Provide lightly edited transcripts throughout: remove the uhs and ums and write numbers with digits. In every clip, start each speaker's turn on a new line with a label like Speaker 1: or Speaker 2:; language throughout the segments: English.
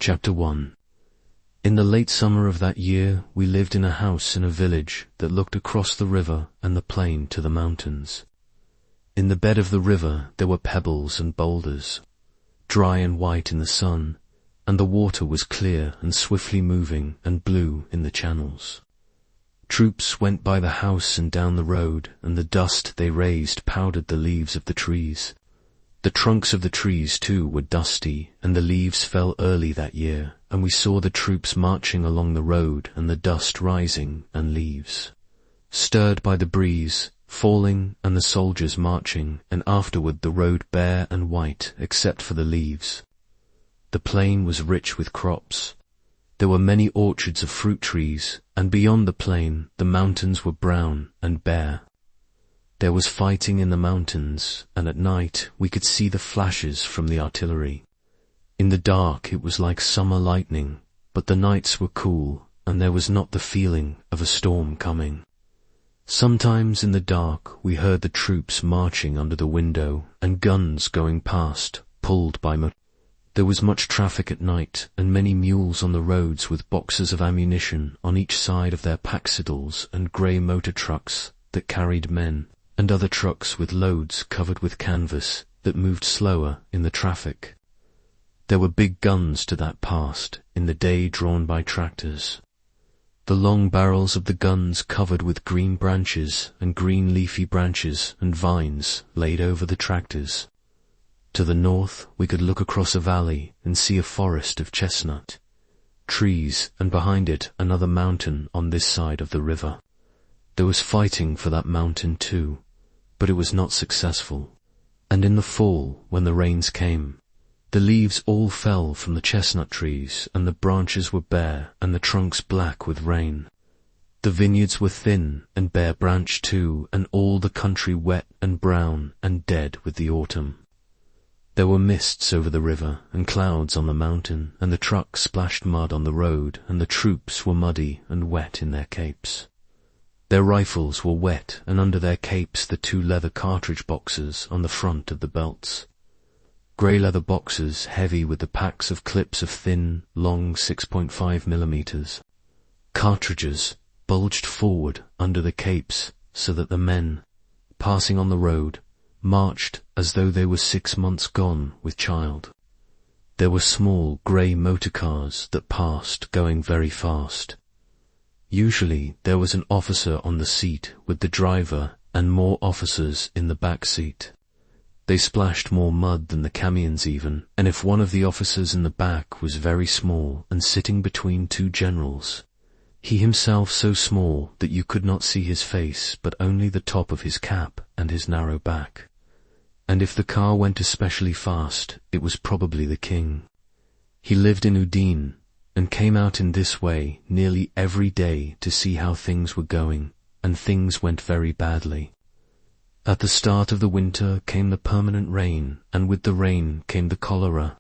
Speaker 1: Chapter 1. In the late summer of that year, we lived in a house in a village that looked across the river and the plain to the mountains. In the bed of the river there were pebbles and boulders, dry and white in the sun, and the water was clear and swiftly moving and blue in the channels. Troops went by the house and down the road, and the dust they raised powdered the leaves of the trees. The trunks of the trees, too, were dusty, and the leaves fell early that year, and we saw the troops marching along the road and the dust rising and leaves, stirred by the breeze, falling, and the soldiers marching, and afterward the road bare and white except for the leaves. The plain was rich with crops. There were many orchards of fruit trees, and beyond the plain the mountains were brown and bare. There was fighting in the mountains, and at night we could see the flashes from the artillery. In the dark it was like summer lightning, but the nights were cool, and there was not the feeling of a storm coming. Sometimes in the dark we heard the troops marching under the window, and guns going past, pulled by motors. There was much traffic at night, and many mules on the roads with boxes of ammunition on each side of their pack-saddles, and grey motor trucks that carried men, and other trucks with loads covered with canvas that moved slower in the traffic. There were big guns to that passed, in the day drawn by tractors. The long barrels of the guns covered with green branches and green leafy branches and vines laid over the tractors. To the north we could look across a valley and see a forest of chestnut trees, and behind it another mountain on this side of the river. There was fighting for that mountain too, but it was not successful. And in the fall, when the rains came, the leaves all fell from the chestnut trees, and the branches were bare, and the trunks black with rain. The vineyards were thin and bare branched too, and all the country wet and brown and dead with the autumn. There were mists over the river, and clouds on the mountain, and the trucks splashed mud on the road, and the troops were muddy and wet in their capes. Their rifles were wet, and under their capes the 2 leather cartridge boxes on the front of the belts. Grey leather boxes heavy with the packs of clips of thin, long 6.5 millimeters. Cartridges bulged forward under the capes so that the men, passing on the road, marched as though they were 6 months gone with child. There were small grey motor cars that passed going very fast. Usually there was an officer on the seat with the driver and more officers in the back seat. They splashed more mud than the camions even, and if one of the officers in the back was very small and sitting between 2 generals, he himself so small that you could not see his face but only the top of his cap and his narrow back. And if the car went especially fast, it was probably the king. He lived in Udine, and came out in this way nearly every day to see how things were going, and things went very badly. At the start of the winter came the permanent rain, and with the rain came the cholera,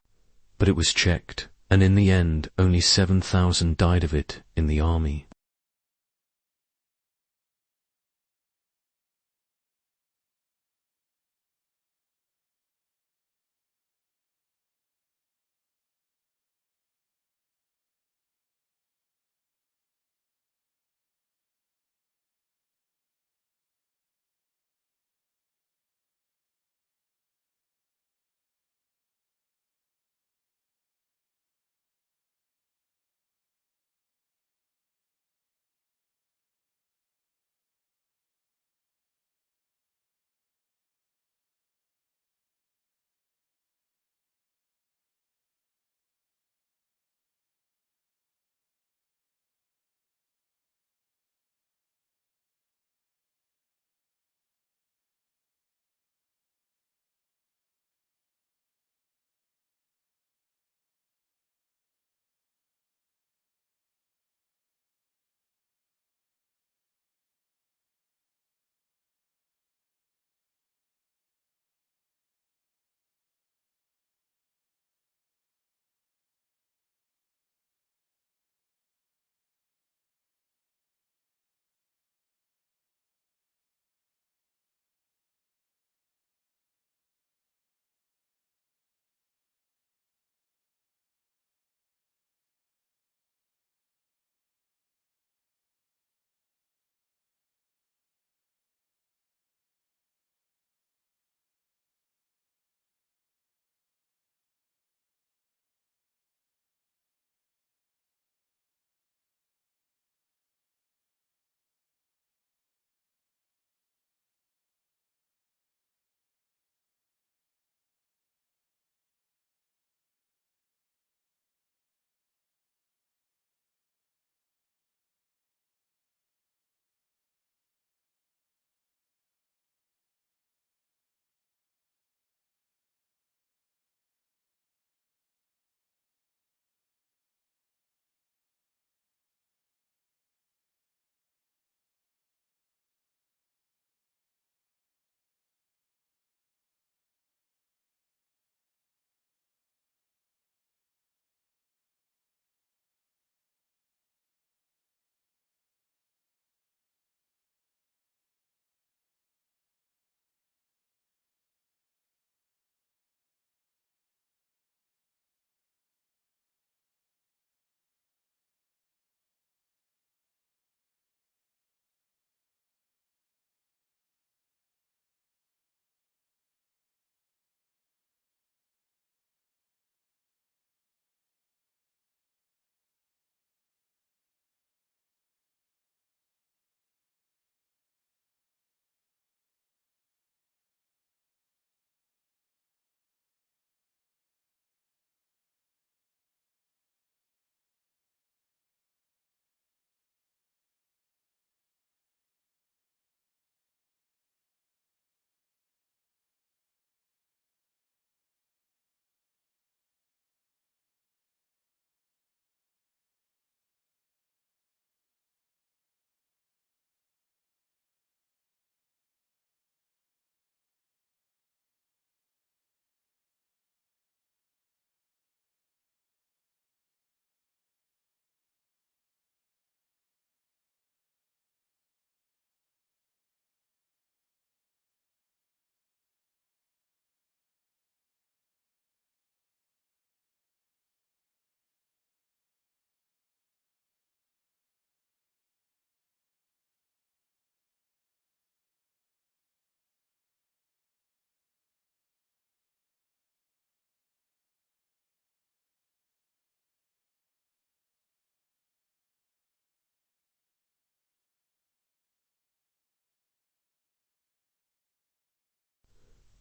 Speaker 1: but it was checked, and in the end only 7,000 died of it in the army.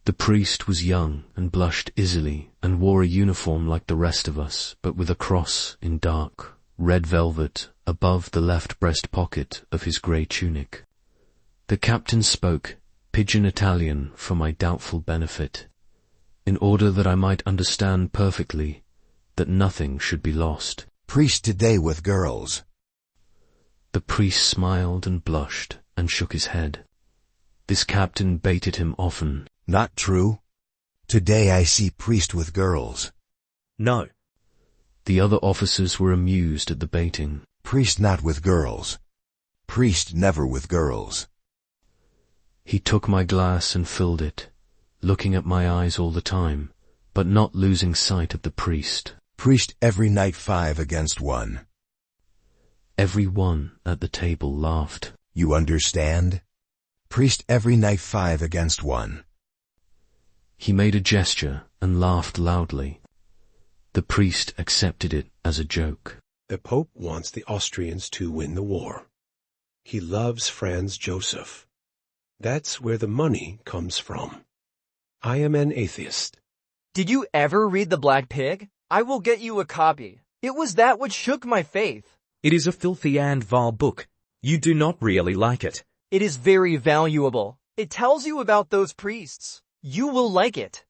Speaker 1: The priest was young and blushed easily and wore a uniform like the rest of us, but with a cross in dark red velvet above the left breast pocket of his grey tunic. The captain spoke pidgin Italian for my doubtful benefit, in order that I might understand perfectly that nothing should be lost.
Speaker 2: Priest today with girls.
Speaker 1: The priest smiled and blushed and shook his head. This captain baited him often.
Speaker 2: Not true. Today I see priest with girls.
Speaker 3: No.
Speaker 1: The other officers were amused at the baiting.
Speaker 2: Priest not with girls. Priest never with girls.
Speaker 1: He took my glass and filled it, looking at my eyes all the time, but not losing sight of the priest.
Speaker 2: Priest every night 5 against 1.
Speaker 1: Every one at the table laughed.
Speaker 2: You understand? Priest every night 5 against 1.
Speaker 1: He made a gesture and laughed loudly. The priest accepted it as a joke.
Speaker 4: The Pope wants the Austrians to win the war. He loves Franz Joseph. That's where the money comes from. I am an atheist.
Speaker 5: Did you ever read The Black Pig? I will get you a copy. It was that which shook my faith.
Speaker 3: It is a filthy and vile book. You do not really like it.
Speaker 5: It is very valuable. It tells you about those priests. You will like it.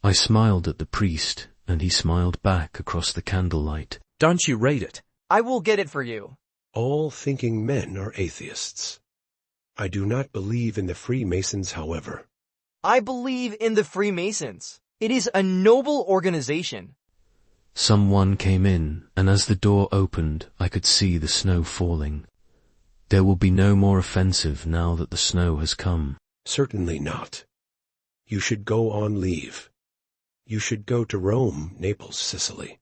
Speaker 1: I smiled at the priest, and he smiled back across the candlelight.
Speaker 3: Don't you read it?
Speaker 5: I will get it for you.
Speaker 4: All thinking men are atheists. I do not believe in the Freemasons, however.
Speaker 5: I believe in the Freemasons. It is a noble organization.
Speaker 1: Someone came in, and as the door opened, I could see the snow falling. There will be no more offensive now that the snow has come.
Speaker 4: Certainly not. You should go on leave. You should go to Rome, Naples, Sicily.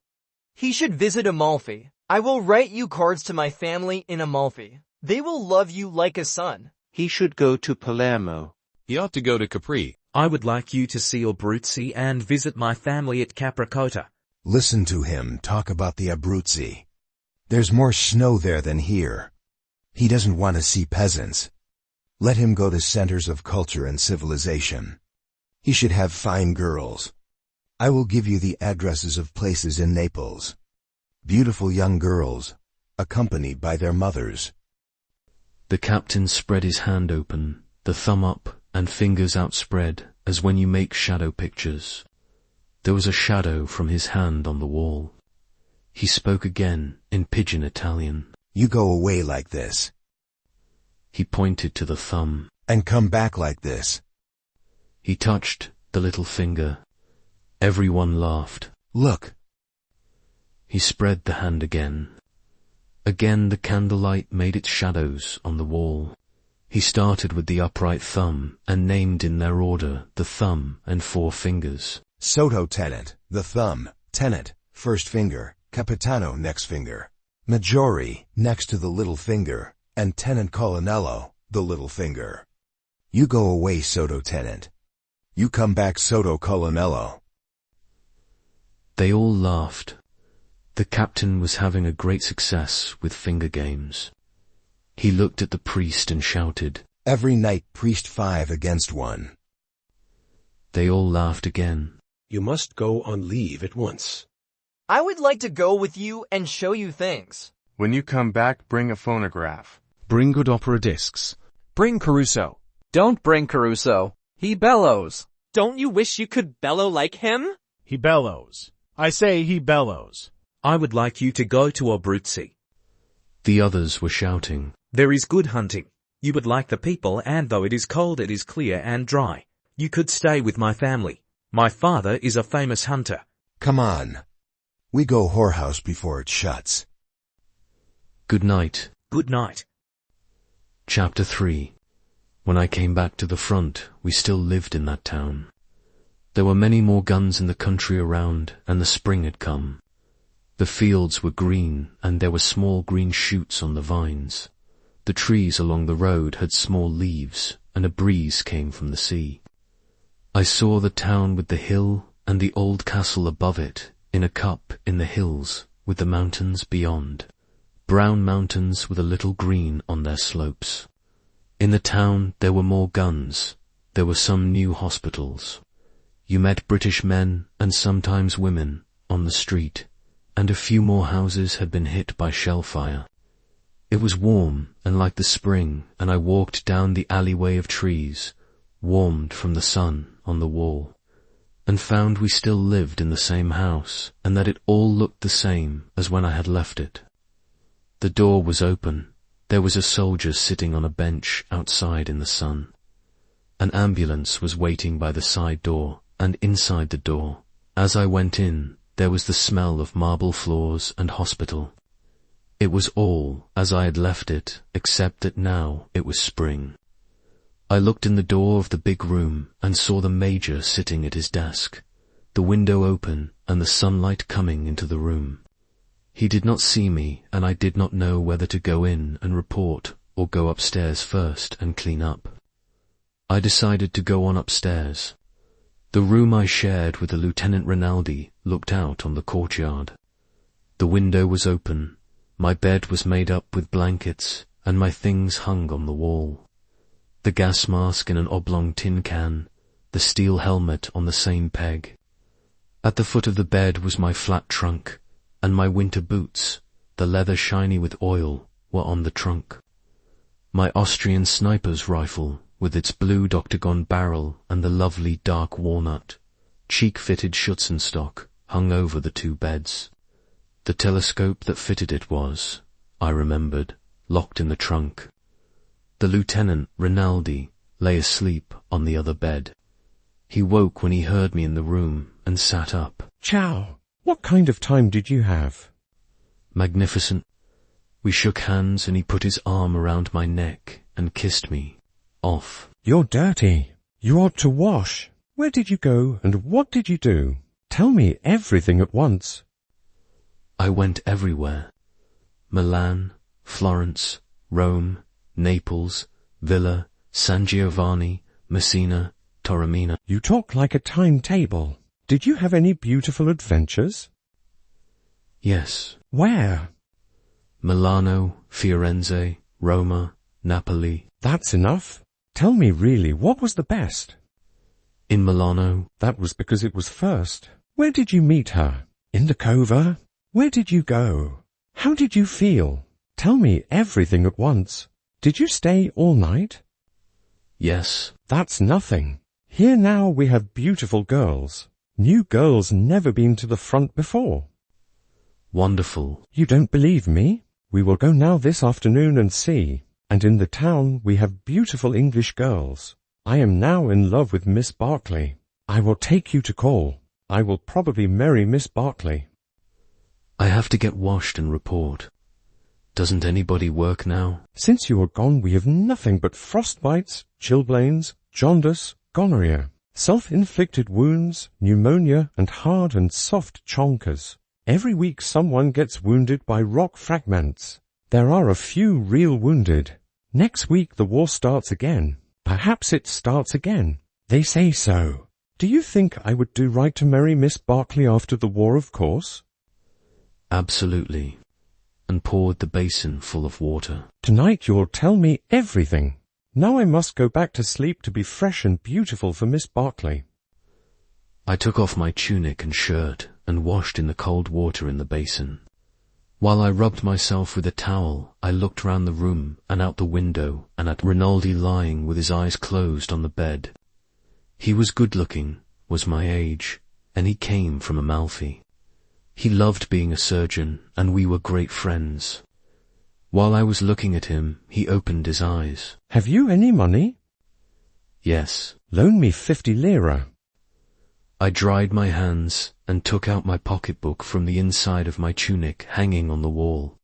Speaker 5: He should visit Amalfi. I will write you cards to my family in Amalfi. They will love you like a son.
Speaker 6: He should go to Palermo.
Speaker 7: He ought to go to Capri.
Speaker 3: I would like you to see Abruzzi and visit my family at Capricotta.
Speaker 2: Listen to him talk about the Abruzzi. There's more snow there than here. He doesn't want to see peasants. Let him go to centers of culture and civilization. He should have fine girls. I will give you the addresses of places in Naples. Beautiful young girls, accompanied by their mothers.
Speaker 1: The captain spread his hand open, the thumb up and fingers outspread, as when you make shadow pictures. There was a shadow from his hand on the wall. He spoke again in pidgin Italian.
Speaker 2: You go away like this.
Speaker 1: He pointed to the thumb.
Speaker 2: And come back like this.
Speaker 1: He touched the little finger. Everyone laughed.
Speaker 2: Look.
Speaker 1: He spread the hand again. Again the candlelight made its shadows on the wall. He started with the upright thumb and named in their order the thumb and 4 fingers.
Speaker 2: Sotto tenant, the thumb, tenant, first finger, capitano next finger, maggiore next to the little finger, and tenant colonnello, the little finger. You go away, sotto tenant. You come back, sotto colonnello.
Speaker 1: They all laughed. The captain was having a great success with finger games. He looked at the priest and shouted,
Speaker 2: Every night priest 5 against 1.
Speaker 1: They all laughed again.
Speaker 4: You must go on leave at once.
Speaker 5: I would like to go with you and show you things.
Speaker 8: When you come back, bring a phonograph.
Speaker 7: Bring good opera discs.
Speaker 9: Bring Caruso. Don't bring Caruso. He bellows.
Speaker 10: Don't you wish you could bellow like him?
Speaker 11: He bellows. I say he bellows.
Speaker 3: I would like you to go to Abruzzi.
Speaker 1: The others were shouting.
Speaker 3: There is good hunting. You would like the people, and though it is cold, it is clear and dry. You could stay with my family. My father is a famous hunter.
Speaker 2: Come on. We go whorehouse before it shuts.
Speaker 1: Good night.
Speaker 3: Good night.
Speaker 1: Chapter 3. When I came back to the front, we still lived in that town. There were many more guns in the country around, and the spring had come. The fields were green, and there were small green shoots on the vines. The trees along the road had small leaves, and a breeze came from the sea. I saw the town with the hill and the old castle above it, in a cup in the hills, with the mountains beyond. Brown mountains with a little green on their slopes. In the town there were more guns, there were some new hospitals. You met British men and sometimes women on the street, and a few more houses had been hit by shell fire. It was warm and like the spring, and I walked down the alleyway of trees, warmed from the sun on the wall, and found we still lived in the same house, and that it all looked the same as when I had left it. The door was open. There was a soldier sitting on a bench outside in the sun. An ambulance was waiting by the side door, and inside the door, as I went in, there was the smell of marble floors and hospital. It was all as I had left it, except that now it was spring. I looked in the door of the big room and saw the Major sitting at his desk, the window open and the sunlight coming into the room. He did not see me, and I did not know whether to go in and report or go upstairs first and clean up. I decided to go on upstairs. The room I shared with the Lieutenant Rinaldi looked out on the courtyard. The window was open, my bed was made up with blankets, and my things hung on the wall. The gas mask in an oblong tin can, the steel helmet on the same peg. At the foot of the bed was my flat trunk, and my winter boots, the leather shiny with oil, were on the trunk. My Austrian sniper's rifle, with its blue octagon barrel and the lovely dark walnut, cheek-fitted Schützenstock, hung over the two beds. The telescope that fitted it was, I remembered, locked in the trunk. The Lieutenant Rinaldi lay asleep on the other bed. He woke when he heard me in the room and sat up.
Speaker 12: Ciao. What kind of time did you have?
Speaker 1: Magnificent. We shook hands and he put his arm around my neck and kissed me. Off.
Speaker 12: You're dirty. You ought to wash. Where did you go and what did you do? Tell me everything at once.
Speaker 1: I went everywhere. Milan, Florence, Rome, Naples, Villa, San Giovanni, Messina, Taormina.
Speaker 12: You talk like a timetable. Did you have any beautiful adventures?
Speaker 1: Yes.
Speaker 12: Where?
Speaker 1: Milano, Firenze, Roma, Napoli.
Speaker 12: That's enough. Tell me really, what was the best?
Speaker 1: In Milano.
Speaker 12: That was because it was first. Where did you meet her? In the cova? Where did you go? How did you feel? Tell me everything at once. Did you stay all night?
Speaker 1: Yes.
Speaker 12: That's nothing. Here now we have beautiful girls. New girls never been to the front before.
Speaker 1: Wonderful.
Speaker 12: You don't believe me? We will go now this afternoon and see. And in the town we have beautiful English girls. I am now in love with Miss Barkley. I will take you to call. I will probably marry Miss Barkley.
Speaker 1: I have to get washed and report. Doesn't anybody work now?
Speaker 12: Since you are gone we have nothing but frostbites, chilblains, jaundice, gonorrhea, self-inflicted wounds, pneumonia, and hard and soft chonkers. Every week someone gets wounded by rock fragments. There are a few real wounded. Next week the war starts again. Perhaps it starts again. They say so. Do you think I would do right to marry Miss Barkley after the war, of course?
Speaker 1: Absolutely. And poured the basin full of water.
Speaker 12: Tonight you'll tell me everything. Now I must go back to sleep to be fresh and beautiful for Miss Barkley.
Speaker 1: I took off my tunic and shirt and washed in the cold water in the basin. While I rubbed myself with a towel, I looked round the room and out the window and at Rinaldi lying with his eyes closed on the bed. He was good-looking, was my age, and he came from Amalfi. He loved being a surgeon, and we were great friends. While I was looking at him, he opened his eyes.
Speaker 12: Have you any money?
Speaker 1: Yes.
Speaker 12: Loan me 50 lira.
Speaker 1: I dried my hands and took out my pocketbook from the inside of my tunic hanging on the wall.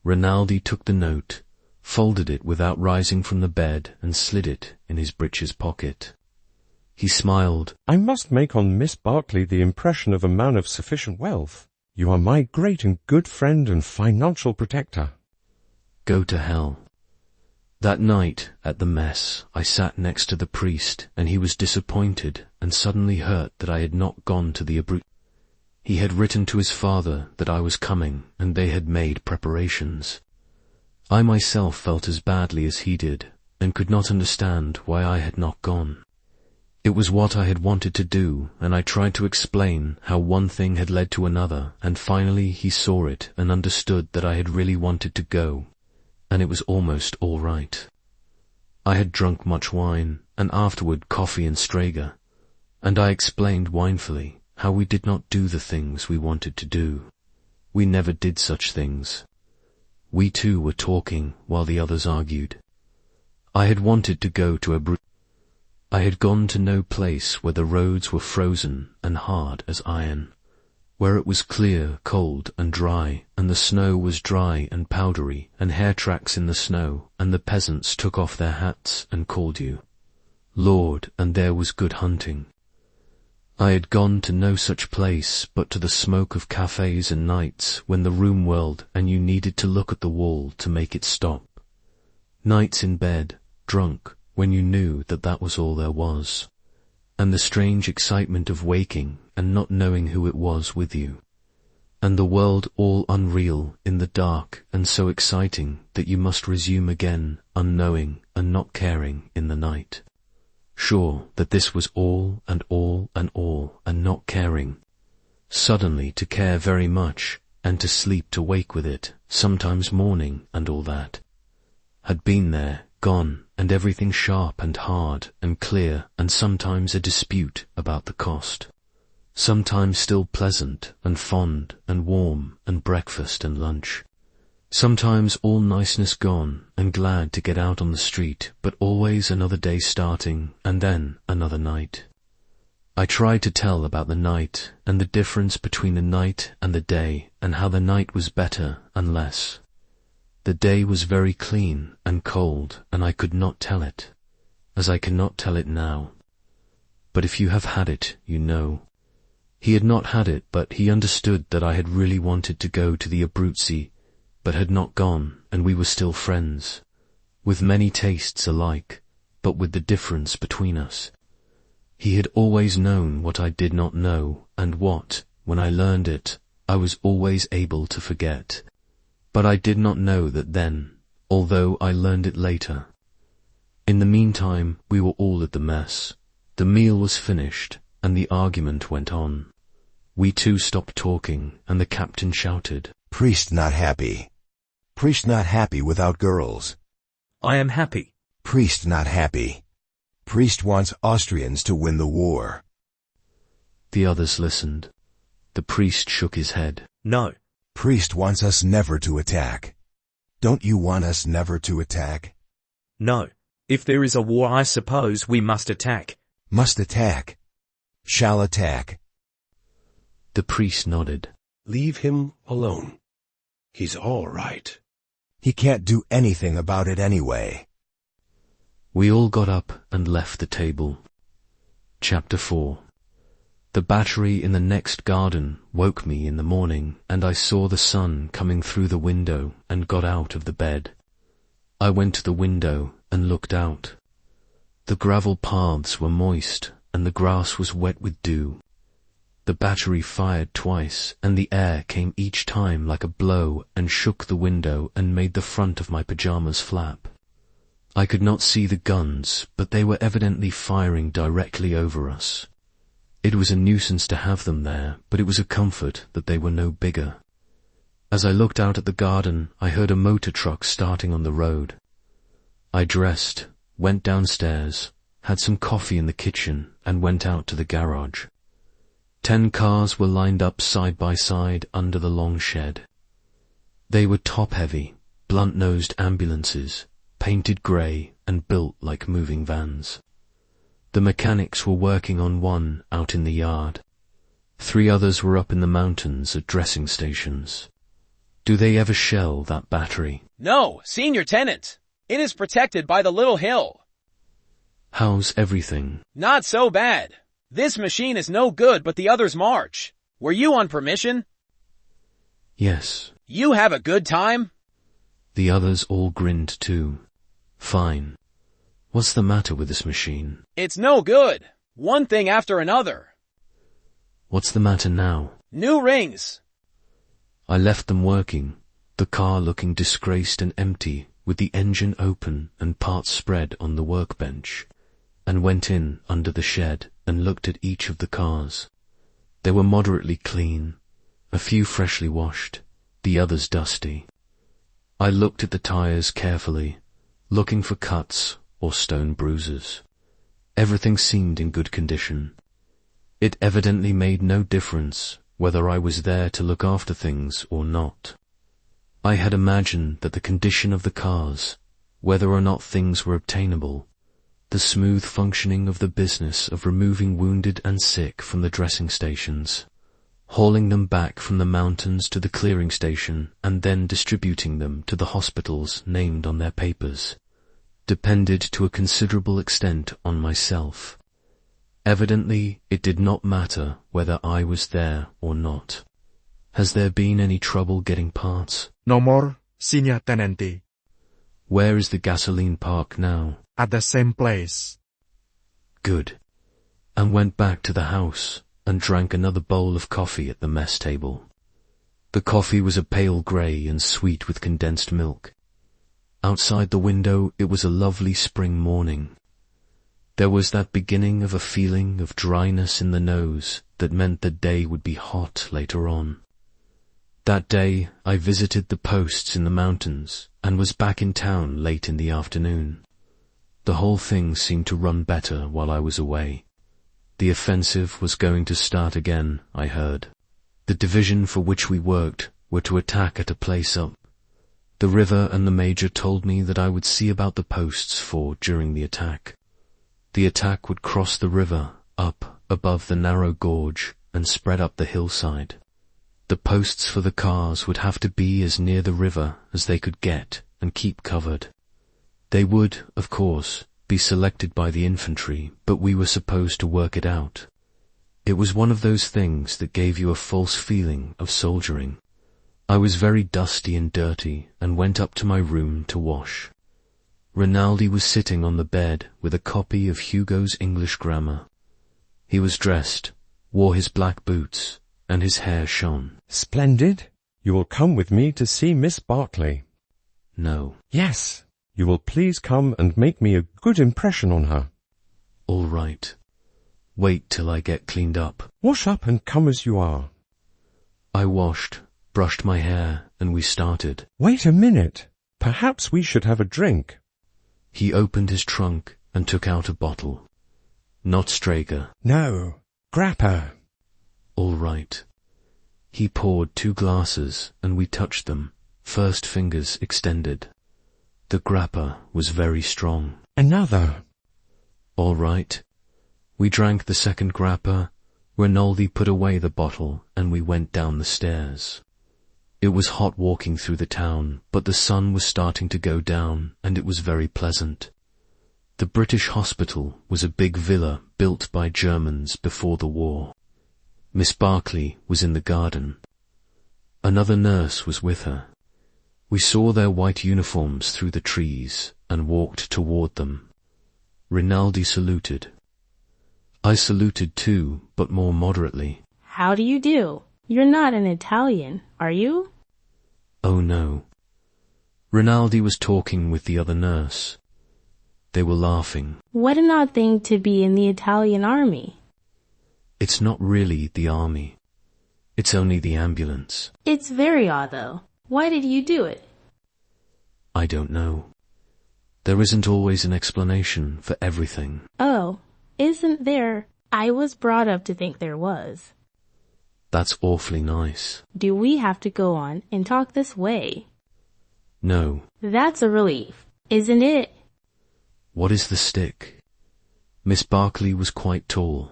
Speaker 1: Rinaldi took the note, folded it without rising from the bed, and slid it in his breeches pocket. He smiled.
Speaker 12: I must make on Miss Barkley the impression of a man of sufficient wealth. You are my great and good friend and financial protector.
Speaker 1: Go to hell. That night, at the mess, I sat next to the priest, and he was disappointed and suddenly hurt that I had not gone to the Abruzzi. He had written to his father that I was coming, and they had made preparations. I myself felt as badly as he did, and could not understand why I had not gone. It was what I had wanted to do, and I tried to explain how one thing had led to another, and finally he saw it and understood that I had really wanted to go, and it was almost all right. I had drunk much wine, and afterward coffee and Strager, and I explained winefully how we did not do the things we wanted to do. We never did such things. We two were talking while the others argued. I had wanted to go to I had gone to no place where the roads were frozen and hard as iron, where it was clear, cold, and dry, and the snow was dry and powdery, and hair tracks in the snow, and the peasants took off their hats and called you Lord, and there was good hunting. I had gone to no such place but to the smoke of cafes and nights when the room whirled and you needed to look at the wall to make it stop. Nights in bed, drunk, when you knew that that was all there was, and the strange excitement of waking and not knowing who it was with you, and the world all unreal in the dark and so exciting that you must resume again, unknowing and not caring in the night. Sure that this was all and all and all and not caring. Suddenly to care very much and to sleep to wake with it, sometimes morning and all that. Had been there, gone, and everything sharp and hard and clear, and sometimes a dispute about the cost. Sometimes still pleasant and fond and warm and breakfast and lunch. Sometimes all niceness gone and glad to get out on the street, but always another day starting and then another night. I tried to tell about the night and the difference between the night and the day and how the night was better and less. The day was very clean and cold, and I could not tell it, as I cannot tell it now. But if you have had it, you know. He had not had it, but he understood that I had really wanted to go to the Abruzzi, but had not gone, and we were still friends, with many tastes alike, but with the difference between us. He had always known what I did not know, and what, when I learned it, I was always able to forget. But I did not know that then, although I learned it later. In the meantime, we were all at the mess. The meal was finished, and the argument went on. We two stopped talking, and the captain shouted,
Speaker 2: "Priest not happy. Priest not happy without girls.
Speaker 3: I am happy.
Speaker 2: Priest not happy. Priest wants Austrians to win the war."
Speaker 1: The others listened. The priest shook his head.
Speaker 3: No.
Speaker 2: Priest wants us never to attack. Don't you want us never to attack?
Speaker 3: No. If there is a war, I suppose we must attack.
Speaker 2: Must attack. Shall attack.
Speaker 1: The priest nodded.
Speaker 4: Leave him alone. He's all right.
Speaker 2: He can't do anything about it anyway.
Speaker 1: We all got up and left the table. Chapter 4. The battery in the next garden woke me in the morning, and I saw the sun coming through the window and got out of the bed. I went to the window and looked out. The gravel paths were moist, and the grass was wet with dew. The battery fired twice, and the air came each time like a blow and shook the window and made the front of my pyjamas flap. I could not see the guns, but they were evidently firing directly over us. It was a nuisance to have them there, but it was a comfort that they were no bigger. As I looked out at the garden, I heard a motor truck starting on the road. I dressed, went downstairs, had some coffee in the kitchen, and went out to the garage. 10 cars were lined up side by side under the long shed. They were top-heavy, blunt-nosed ambulances, painted grey and built like moving vans. The mechanics were working on one out in the yard. 3 others were up in the mountains at dressing stations. Do they ever shell that battery?
Speaker 10: No, Senior Tenant. It is protected by the little hill.
Speaker 1: How's everything?
Speaker 10: Not so bad. This machine is no good, but the others march. Were you on permission?
Speaker 1: Yes.
Speaker 10: You have a good time?
Speaker 1: The others all grinned too. Fine. What's the matter with this machine?
Speaker 10: It's no good. One thing after another.
Speaker 1: What's the matter now?
Speaker 10: New rings.
Speaker 1: I left them working, the car looking disgraced and empty, with the engine open and parts spread on the workbench. and went in under the shed and looked at each of the cars. They were moderately clean, a few freshly washed, the others dusty. I looked at the tires carefully, looking for cuts or stone bruises. Everything seemed in good condition. It evidently made no difference whether I was there to look after things or not. I had imagined that the condition of the cars, whether or not things were obtainable, the smooth functioning of the business of removing wounded and sick from the dressing stations, hauling them back from the mountains to the clearing station and then distributing them to the hospitals named on their papers, depended to a considerable extent on myself. Evidently, it did not matter whether I was there or not. Has there been any trouble getting parts?
Speaker 13: No more, Senior Tenente.
Speaker 1: Where is the gasoline park now?
Speaker 13: At the same place.
Speaker 1: Good. And went back to the house and drank another bowl of coffee at the mess table. The coffee was a pale grey and sweet with condensed milk. Outside the window it was a lovely spring morning. There was that beginning of a feeling of dryness in the nose that meant the day would be hot later on. That day I visited the posts in the mountains and was back in town late in the afternoon. The whole thing seemed to run better while I was away. The offensive was going to start again, I heard. The division for which we worked were to attack at a place up. The river and the major told me that I would see about the posts for during the attack. The attack would cross the river, up above the narrow gorge, and spread up the hillside. The posts for the cars would have to be as near the river as they could get and keep covered. They would, of course, be selected by the infantry, but we were supposed to work it out. It was one of those things that gave you a false feeling of soldiering. I was very dusty and dirty and went up to my room to wash. Rinaldi was sitting on the bed with a copy of Hugo's English Grammar. He was dressed, wore his black boots, and his hair shone.
Speaker 12: Splendid. You will come with me to see Miss Barkley.
Speaker 1: No.
Speaker 12: Yes. You will please come and make me a good impression on her.
Speaker 1: All right. Wait till I get cleaned up.
Speaker 12: Wash up and come as you are.
Speaker 1: I washed, brushed my hair, and we started.
Speaker 12: Wait a minute. Perhaps we should have a drink.
Speaker 1: He opened his trunk and took out a bottle. Not Strager.
Speaker 12: No, grappa.
Speaker 1: All right. He poured 2 glasses and we touched them, first fingers extended. The grappa was very strong.
Speaker 12: Another.
Speaker 1: All right. We drank the second grappa. Rinaldi put away the bottle and we went down the stairs. It was hot walking through the town, but the sun was starting to go down and it was very pleasant. The British hospital was a big villa built by Germans before the war. Miss Barkley was in the garden. Another nurse was with her. We saw their white uniforms through the trees and walked toward them. Rinaldi saluted. I saluted too, but more moderately.
Speaker 14: How do you do? You're not an Italian, are you?
Speaker 1: Oh no. Rinaldi was talking with the other nurse. They were laughing.
Speaker 14: What an odd thing to be in the Italian army.
Speaker 1: It's not really the army. It's only the ambulance.
Speaker 14: It's very odd though. Why did you do it?
Speaker 1: I don't know. There isn't always an explanation for everything.
Speaker 14: Oh, isn't there? I was brought up to think there was.
Speaker 1: That's awfully nice.
Speaker 14: Do we have to go on and talk this way?
Speaker 1: No.
Speaker 14: That's a relief, isn't it?
Speaker 1: What is the stick? Miss Barkley was quite tall.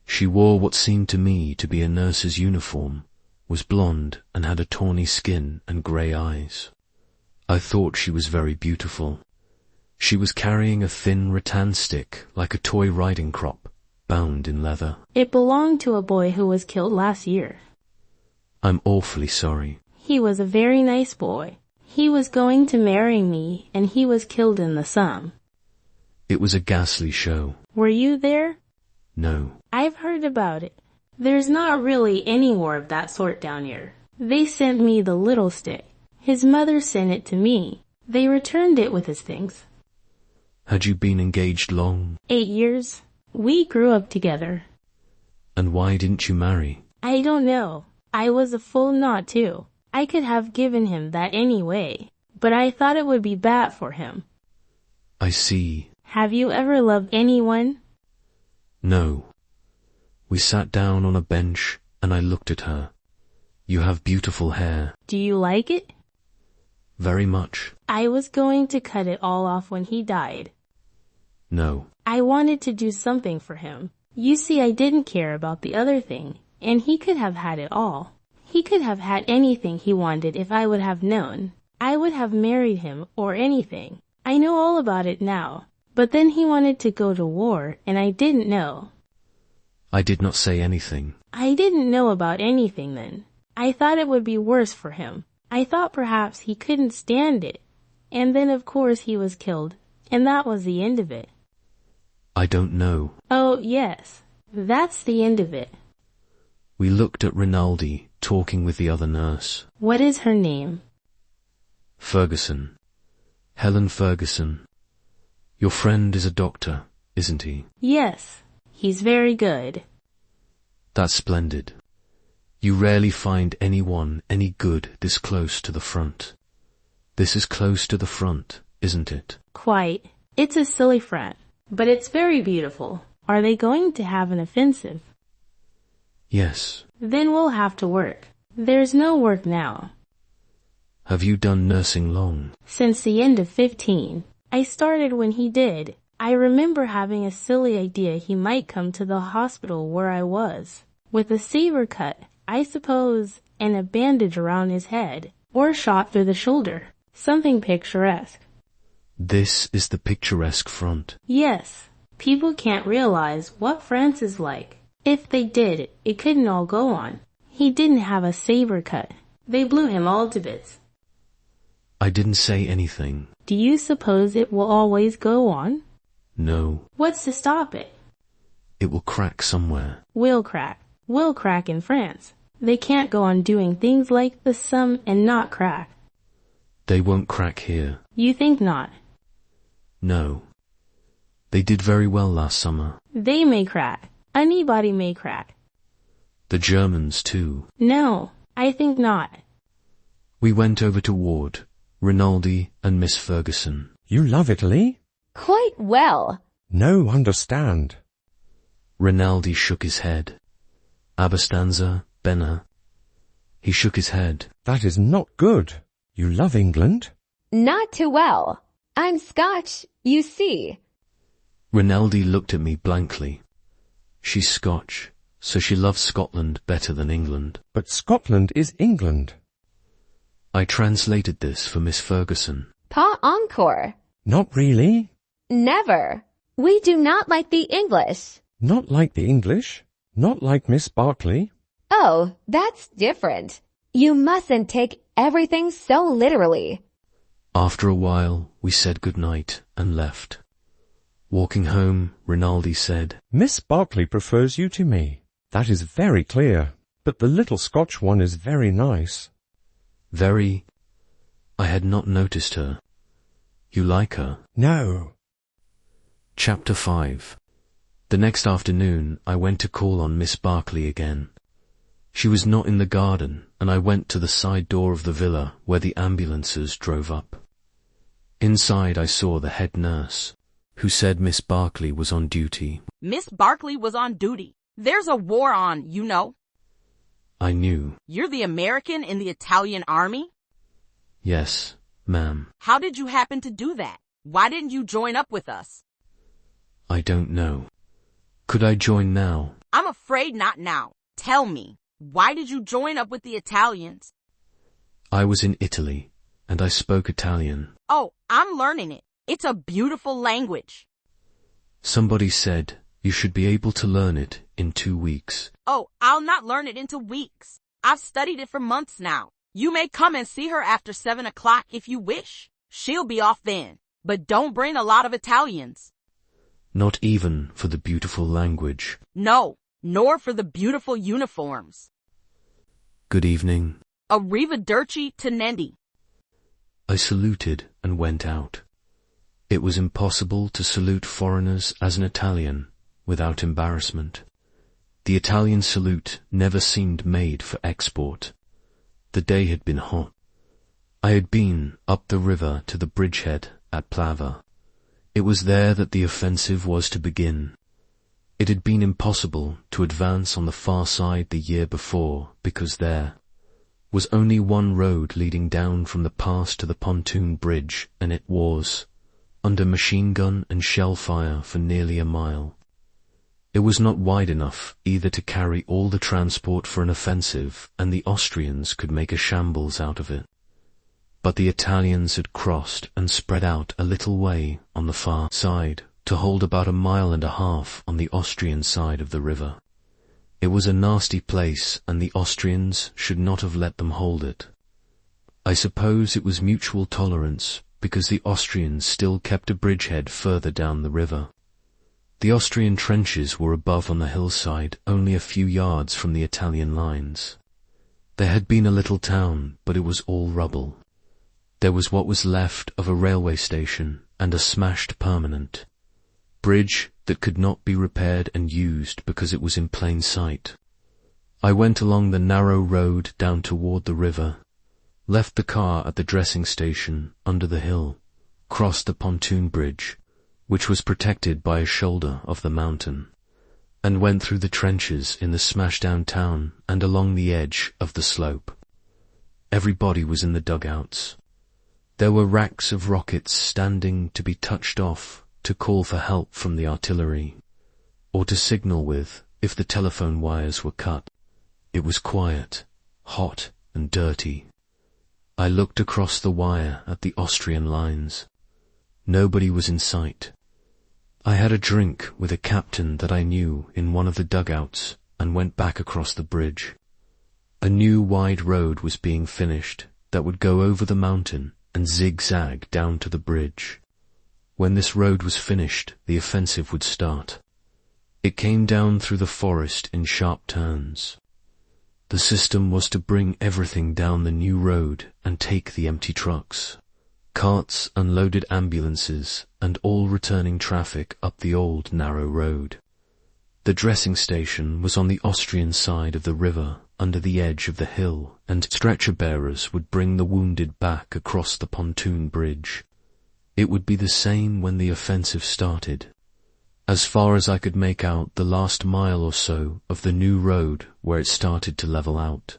Speaker 1: She wore what seemed to me to be a nurse's uniform, was blonde and had a tawny skin and grey eyes. I thought she was very beautiful. She was carrying a thin rattan stick like a toy riding crop, bound in leather.
Speaker 14: It belonged to a boy who was killed last year.
Speaker 1: I'm awfully sorry.
Speaker 14: He was a very nice boy. He was going to marry me, and he was killed in the sun.
Speaker 1: It was a ghastly show.
Speaker 14: Were you there?
Speaker 1: No.
Speaker 14: I've heard about it. There's not really any war of that sort down here. They sent me the little stick. His mother sent it to me. They returned it with his things.
Speaker 1: Had you been engaged long?
Speaker 14: 8 years. We grew up together.
Speaker 1: And why didn't you marry?
Speaker 14: I don't know. I was a fool not to. I could have given him that anyway, but I thought it would be bad for him.
Speaker 1: I see.
Speaker 14: Have you ever loved anyone?
Speaker 1: No. We sat down on a bench and I looked at her. You have beautiful hair.
Speaker 14: Do you like it?
Speaker 1: Very much.
Speaker 14: I was going to cut it all off when he died.
Speaker 1: No.
Speaker 14: I wanted to do something for him. You see, I didn't care about the other thing, and he could have had it all. He could have had anything he wanted if I would have known. I would have married him or anything. I know all about it now. But then he wanted to go to war, and I didn't know.
Speaker 1: I did not say anything.
Speaker 14: I didn't know about anything then. I thought it would be worse for him. I thought perhaps he couldn't stand it. And then of course he was killed, and that was the end of it.
Speaker 1: I don't know.
Speaker 14: Oh, yes. That's the end of it.
Speaker 1: We looked at Rinaldi talking with the other nurse.
Speaker 14: What is her name?
Speaker 1: Ferguson. Helen Ferguson. Your friend is a doctor, isn't he?
Speaker 14: Yes. He's very good.
Speaker 1: That's splendid. You rarely find anyone any good this close to the front. This is close to the front, isn't it?
Speaker 14: Quite. It's a silly front, but it's very beautiful. Are they going to have an offensive?
Speaker 1: Yes.
Speaker 14: Then we'll have to work. There's no work now.
Speaker 1: Have you done nursing long?
Speaker 14: Since the end of 15. I started when he did. I remember having a silly idea he might come to the hospital where I was, with a saber cut, I suppose, and a bandage around his head, or shot through the shoulder. Something picturesque.
Speaker 1: This is the picturesque front.
Speaker 14: Yes. People can't realize what France is like. If they did, it couldn't all go on. He didn't have a saber cut. They blew him all to bits.
Speaker 1: I didn't say anything.
Speaker 14: Do you suppose it will always go on?
Speaker 1: No.
Speaker 14: What's to stop it?
Speaker 1: It will crack somewhere.
Speaker 14: Will crack. Will crack in France. They can't go on doing things like the Somme and not crack.
Speaker 1: They won't crack here.
Speaker 14: You think not?
Speaker 1: No. They did very well last summer.
Speaker 14: They may crack. Anybody may crack.
Speaker 1: The Germans too.
Speaker 14: No, I think not.
Speaker 1: We went over to Ward, Rinaldi and Miss Ferguson.
Speaker 12: You love Italy?
Speaker 15: Quite well.
Speaker 12: No, understand.
Speaker 1: Rinaldi shook his head. Abastanza, Benna. He shook his head.
Speaker 12: That is not good. You love England?
Speaker 15: Not too well. I'm Scotch, you see.
Speaker 1: Rinaldi looked at me blankly. She's Scotch, so she loves Scotland better than England.
Speaker 12: But Scotland is England.
Speaker 1: I translated this for Miss Ferguson.
Speaker 15: Pas encore.
Speaker 12: Not really.
Speaker 15: Never. We do not like the English.
Speaker 12: Not like the English. Not like Miss Barkley.
Speaker 15: Oh, that's different. You mustn't take everything so literally.
Speaker 1: After a while, we said good night and left. Walking home, Rinaldi said,
Speaker 12: Miss Barkley prefers you to me. That is very clear. But the little Scotch one is very nice.
Speaker 1: Very. I had not noticed her. You like her?
Speaker 12: No.
Speaker 1: Chapter 5. The next afternoon, I went to call on Miss Barkley again. She was not in the garden, and I went to the side door of the villa where the ambulances drove up. Inside I saw the head nurse, who said Miss Barkley was on duty.
Speaker 16: Miss Barkley was on duty. There's a war on, you know.
Speaker 1: I knew.
Speaker 16: You're the American in the Italian army?
Speaker 1: Yes, ma'am.
Speaker 16: How did you happen to do that? Why didn't you join up with us?
Speaker 1: I don't know. Could I join now?
Speaker 16: I'm afraid not now. Tell me, why did you join up with the Italians?
Speaker 1: I was in Italy, and I spoke Italian.
Speaker 16: Oh, I'm learning it. It's a beautiful language.
Speaker 1: Somebody said you should be able to learn it in 2 weeks.
Speaker 16: Oh, I'll not learn it in 2 weeks. I've studied it for months now. You may come and see her after 7 o'clock if you wish. She'll be off then. But don't bring a lot of Italians.
Speaker 1: Not even for the beautiful language.
Speaker 16: No, nor for the beautiful uniforms.
Speaker 1: Good evening.
Speaker 16: Arrivederci, Tenenti.
Speaker 1: I saluted and went out. It was impossible to salute foreigners as an Italian without embarrassment. The Italian salute never seemed made for export. The day had been hot. I had been up the river to the bridgehead at Plava. It was there that the offensive was to begin. It had been impossible to advance on the far side the year before because there was only one road leading down from the pass to the pontoon bridge, and it was under machine gun and shell fire for nearly a mile. It was not wide enough either to carry all the transport for an offensive, and the Austrians could make a shambles out of it. But the Italians had crossed and spread out a little way on the far side to hold about 1.5 miles on the Austrian side of the river. It was a nasty place, and the Austrians should not have let them hold it. I suppose it was mutual tolerance, because the Austrians still kept a bridgehead further down the river. The Austrian trenches were above on the hillside, only a few yards from the Italian lines. There had been a little town, but it was all rubble. There was what was left of a railway station and a smashed permanent bridge that could not be repaired and used because it was in plain sight. I went along the narrow road down toward the river, left the car at the dressing station under the hill, crossed the pontoon bridge, which was protected by a shoulder of the mountain, and went through the trenches in the smashed-down town and along the edge of the slope. Everybody was in the dugouts. There were racks of rockets standing to be touched off to call for help from the artillery, or to signal with if the telephone wires were cut. It was quiet, hot and dirty. I looked across the wire at the Austrian lines. Nobody was in sight. I had a drink with a captain that I knew in one of the dugouts and went back across the bridge. A new wide road was being finished that would go over the mountain and zigzag down to the bridge. When this road was finished, the offensive would start. It came down through the forest in sharp turns. The system was to bring everything down the new road and take the empty trucks, carts, unloaded ambulances, and all returning traffic up the old narrow road. The dressing station was on the Austrian side of the river, under the edge of the hill, and stretcher-bearers would bring the wounded back across the pontoon bridge. It would be the same when the offensive started. As far as I could make out, the last mile or so of the new road, where it started to level out,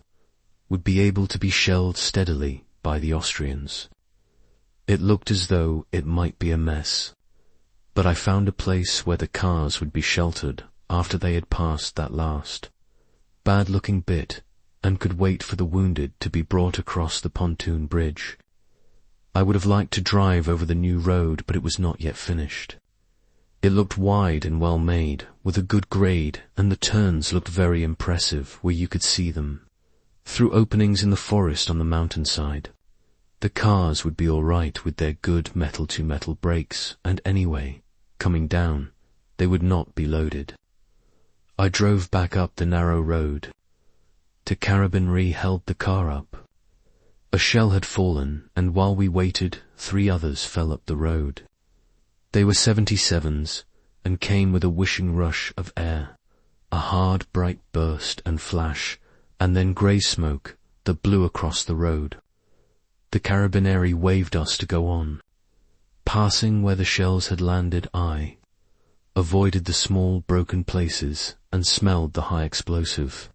Speaker 1: would be able to be shelled steadily by the Austrians. It looked as though it might be a mess, but I found a place where the cars would be sheltered after they had passed that last bad-looking bit, and could wait for the wounded to be brought across the pontoon bridge. I would have liked to drive over the new road, but it was not yet finished. It looked wide and well made, with a good grade, and the turns looked very impressive where you could see them, through openings in the forest on the mountainside. The cars would be all right with their good metal-to-metal brakes, and anyway, coming down, they would not be loaded. I drove back up the narrow road. The carabinieri held the car up. A shell had fallen, and while we waited, 3 others fell up the road. They were 77s, and came with a wishing rush of air, a hard, bright burst and flash, and then grey smoke that blew across the road. The carabinieri waved us to go on. Passing where the shells had landed, I avoided the small, broken places and smelled the high explosive,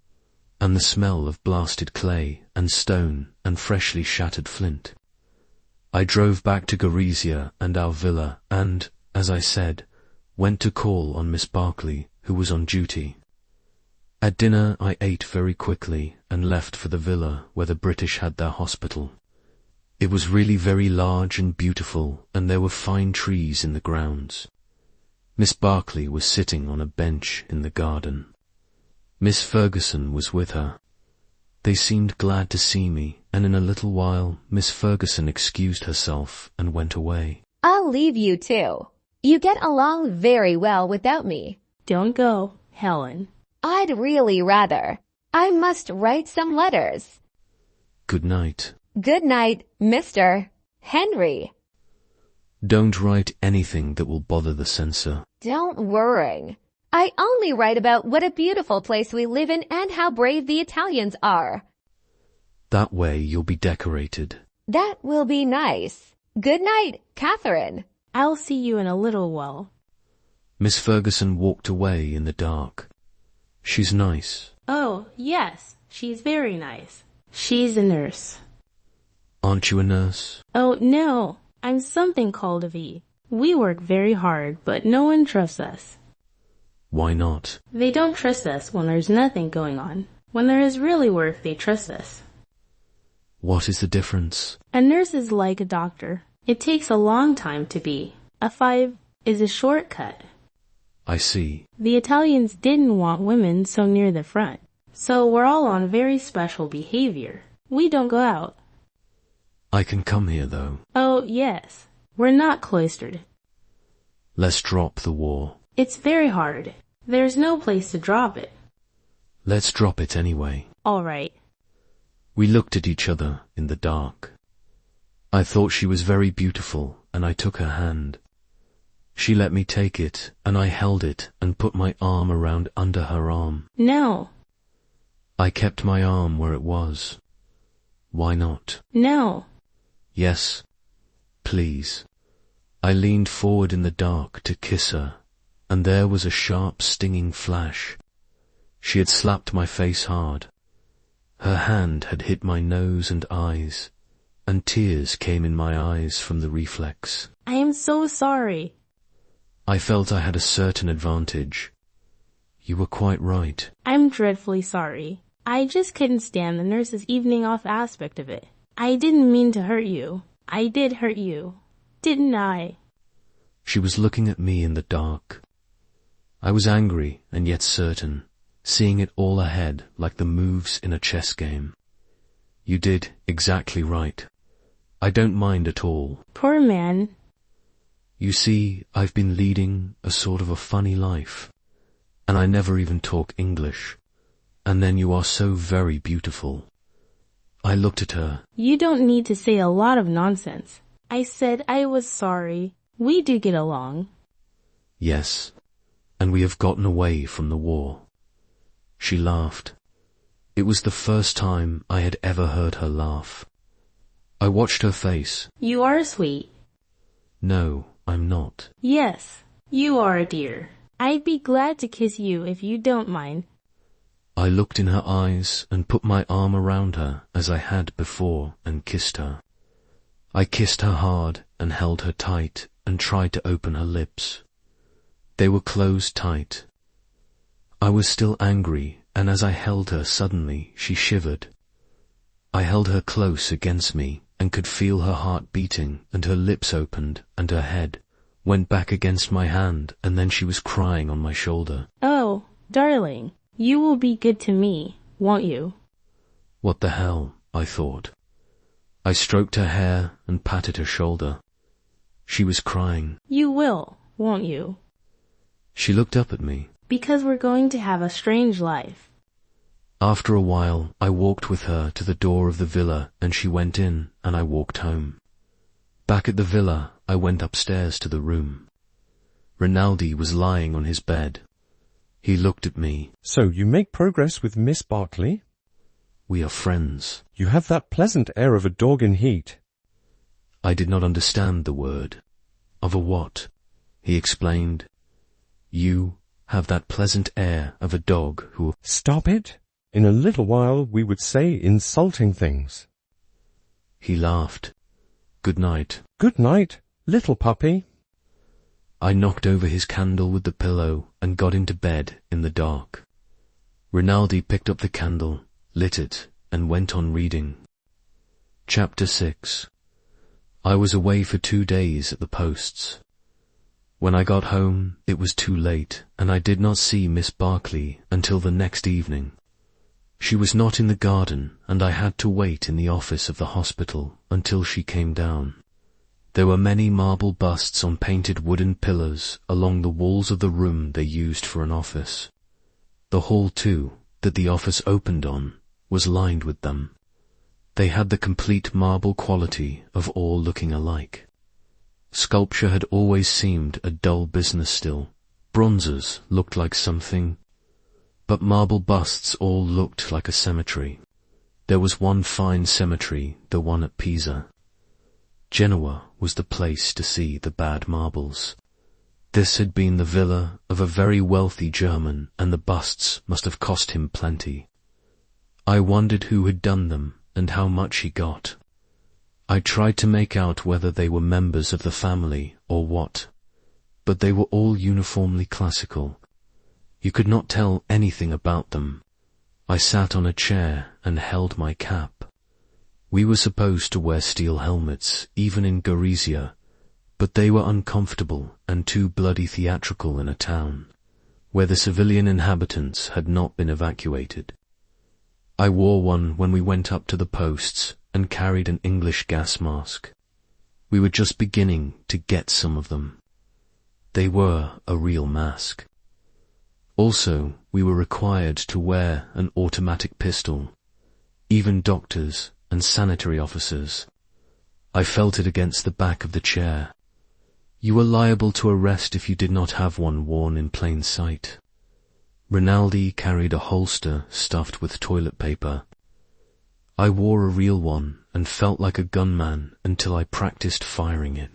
Speaker 1: and the smell of blasted clay and stone and freshly shattered flint. I drove back to Gorizia and our villa and, as I said, went to call on Miss Barkley, who was on duty. At dinner I ate very quickly and left for the villa where the British had their hospital. It was really very large and beautiful, and there were fine trees in the grounds. Miss Barkley was sitting on a bench in the garden. Miss Ferguson was with her. They seemed glad to see me, and in a little while Miss Ferguson excused herself and went away.
Speaker 15: I'll leave you too. You get along very well without me.
Speaker 14: Don't go, Helen.
Speaker 15: I'd really rather. I must write some letters.
Speaker 1: Good night.
Speaker 15: Good night, Mr. Henry.
Speaker 1: Don't write anything that will bother the censor.
Speaker 15: Don't worry. I only write about what a beautiful place we live in and how brave the Italians are.
Speaker 1: That way you'll be decorated.
Speaker 15: That will be nice. Good night, Catherine.
Speaker 14: I'll see you in a little while.
Speaker 1: Miss Ferguson walked away in the dark. She's nice.
Speaker 14: Oh, yes, she's very nice. She's a nurse.
Speaker 1: Aren't you a nurse?
Speaker 14: Oh, no, I'm something called a V. We work very hard, but no one trusts us.
Speaker 1: Why not?
Speaker 14: They don't trust us when there's nothing going on. When there is really work, they trust us.
Speaker 1: What is the difference?
Speaker 14: A nurse is like a doctor. It takes a long time to be. A 5 is a shortcut.
Speaker 1: I see.
Speaker 14: The Italians didn't want women so near the front. So we're all on very special behavior. We don't go out.
Speaker 1: I can come here, though.
Speaker 14: Oh, yes. We're not cloistered.
Speaker 1: Let's drop the war.
Speaker 14: It's very hard. There's no place to drop it.
Speaker 1: Let's drop it anyway.
Speaker 14: All right.
Speaker 1: We looked at each other in the dark. I thought she was very beautiful, and I took her hand. She let me take it, and I held it and put my arm around under her arm.
Speaker 14: No.
Speaker 1: I kept my arm where it was. Why not?
Speaker 14: No.
Speaker 1: Yes, please. I leaned forward in the dark to kiss her, and there was a sharp, stinging flash. She had slapped my face hard. Her hand had hit my nose and eyes, and tears came in my eyes from the reflex.
Speaker 14: I am so sorry.
Speaker 1: I felt I had a certain advantage. You were quite right.
Speaker 14: I'm dreadfully sorry. I just couldn't stand the nurse's evening off aspect of it. I didn't mean to hurt you. I did hurt you, didn't I?
Speaker 1: She was looking at me in the dark. I was angry and yet certain, seeing it all ahead like the moves in a chess game. You did exactly right. I don't mind at all.
Speaker 14: Poor man.
Speaker 1: You see, I've been leading a sort of a funny life, and I never even talk English. And then you are so very beautiful. I looked at her.
Speaker 14: You don't need to say a lot of nonsense. I said I was sorry. We do get along.
Speaker 1: Yes, and we have gotten away from the war. She laughed. It was the first time I had ever heard her laugh. I watched her face.
Speaker 14: You are sweet.
Speaker 1: No, I'm not.
Speaker 14: Yes, you are a dear. I'd be glad to kiss you if you don't mind.
Speaker 1: I looked in her eyes and put my arm around her as I had before and kissed her. I kissed her hard and held her tight and tried to open her lips. They were closed tight. I was still angry, and as I held her suddenly, she shivered. I held her close against me and could feel her heart beating, and her lips opened and her head went back against my hand, and then she was crying on my shoulder.
Speaker 14: Oh, darling. You will be good to me, won't you?
Speaker 1: What the hell, I thought. I stroked her hair and patted her shoulder. She was crying.
Speaker 14: You will, won't you?
Speaker 1: She looked up at me.
Speaker 14: Because we're going to have a strange life.
Speaker 1: After a while, I walked with her to the door of the villa, and she went in, and I walked home. Back at the villa, I went upstairs to the room. Rinaldi was lying on his bed. He looked at me.
Speaker 12: So you make progress with Miss Barkley?
Speaker 1: We are friends.
Speaker 12: You have that pleasant air of a dog in heat.
Speaker 1: I did not understand the word. Of a what? He explained. You have that pleasant air of a dog who...
Speaker 12: Stop it. In a little while we would say insulting things.
Speaker 1: He laughed. Good night.
Speaker 12: Good night, little puppy.
Speaker 1: I knocked over his candle with the pillow and got into bed in the dark. Rinaldi picked up the candle, lit it, and went on reading. Chapter 6. I was away for 2 days at the posts. When I got home, it was too late, and I did not see Miss Barkley until the next evening. She was not in the garden, and I had to wait in the office of the hospital until she came down. There were many marble busts on painted wooden pillars along the walls of the room they used for an office. The hall, too, that the office opened on, was lined with them. They had the complete marble quality of all looking alike. Sculpture had always seemed a dull business still. Bronzes looked like something, but marble busts all looked like a cemetery. There was one fine cemetery, the one at Pisa. Genoa was the place to see the bad marbles. This had been the villa of a very wealthy German, and the busts must have cost him plenty. I wondered who had done them and how much he got. I tried to make out whether they were members of the family or what, but they were all uniformly classical. You could not tell anything about them. I sat on a chair and held my cap. We were supposed to wear steel helmets, even in Gorizia, but they were uncomfortable and too bloody theatrical in a town, where the civilian inhabitants had not been evacuated. I wore one when we went up to the posts and carried an English gas mask. We were just beginning to get some of them. They were a real mask. Also, we were required to wear an automatic pistol, even doctors and sanitary officers. I felt it against the back of the chair. You were liable to arrest if you did not have one worn in plain sight. Rinaldi carried a holster stuffed with toilet paper. I wore a real one and felt like a gunman until I practiced firing it.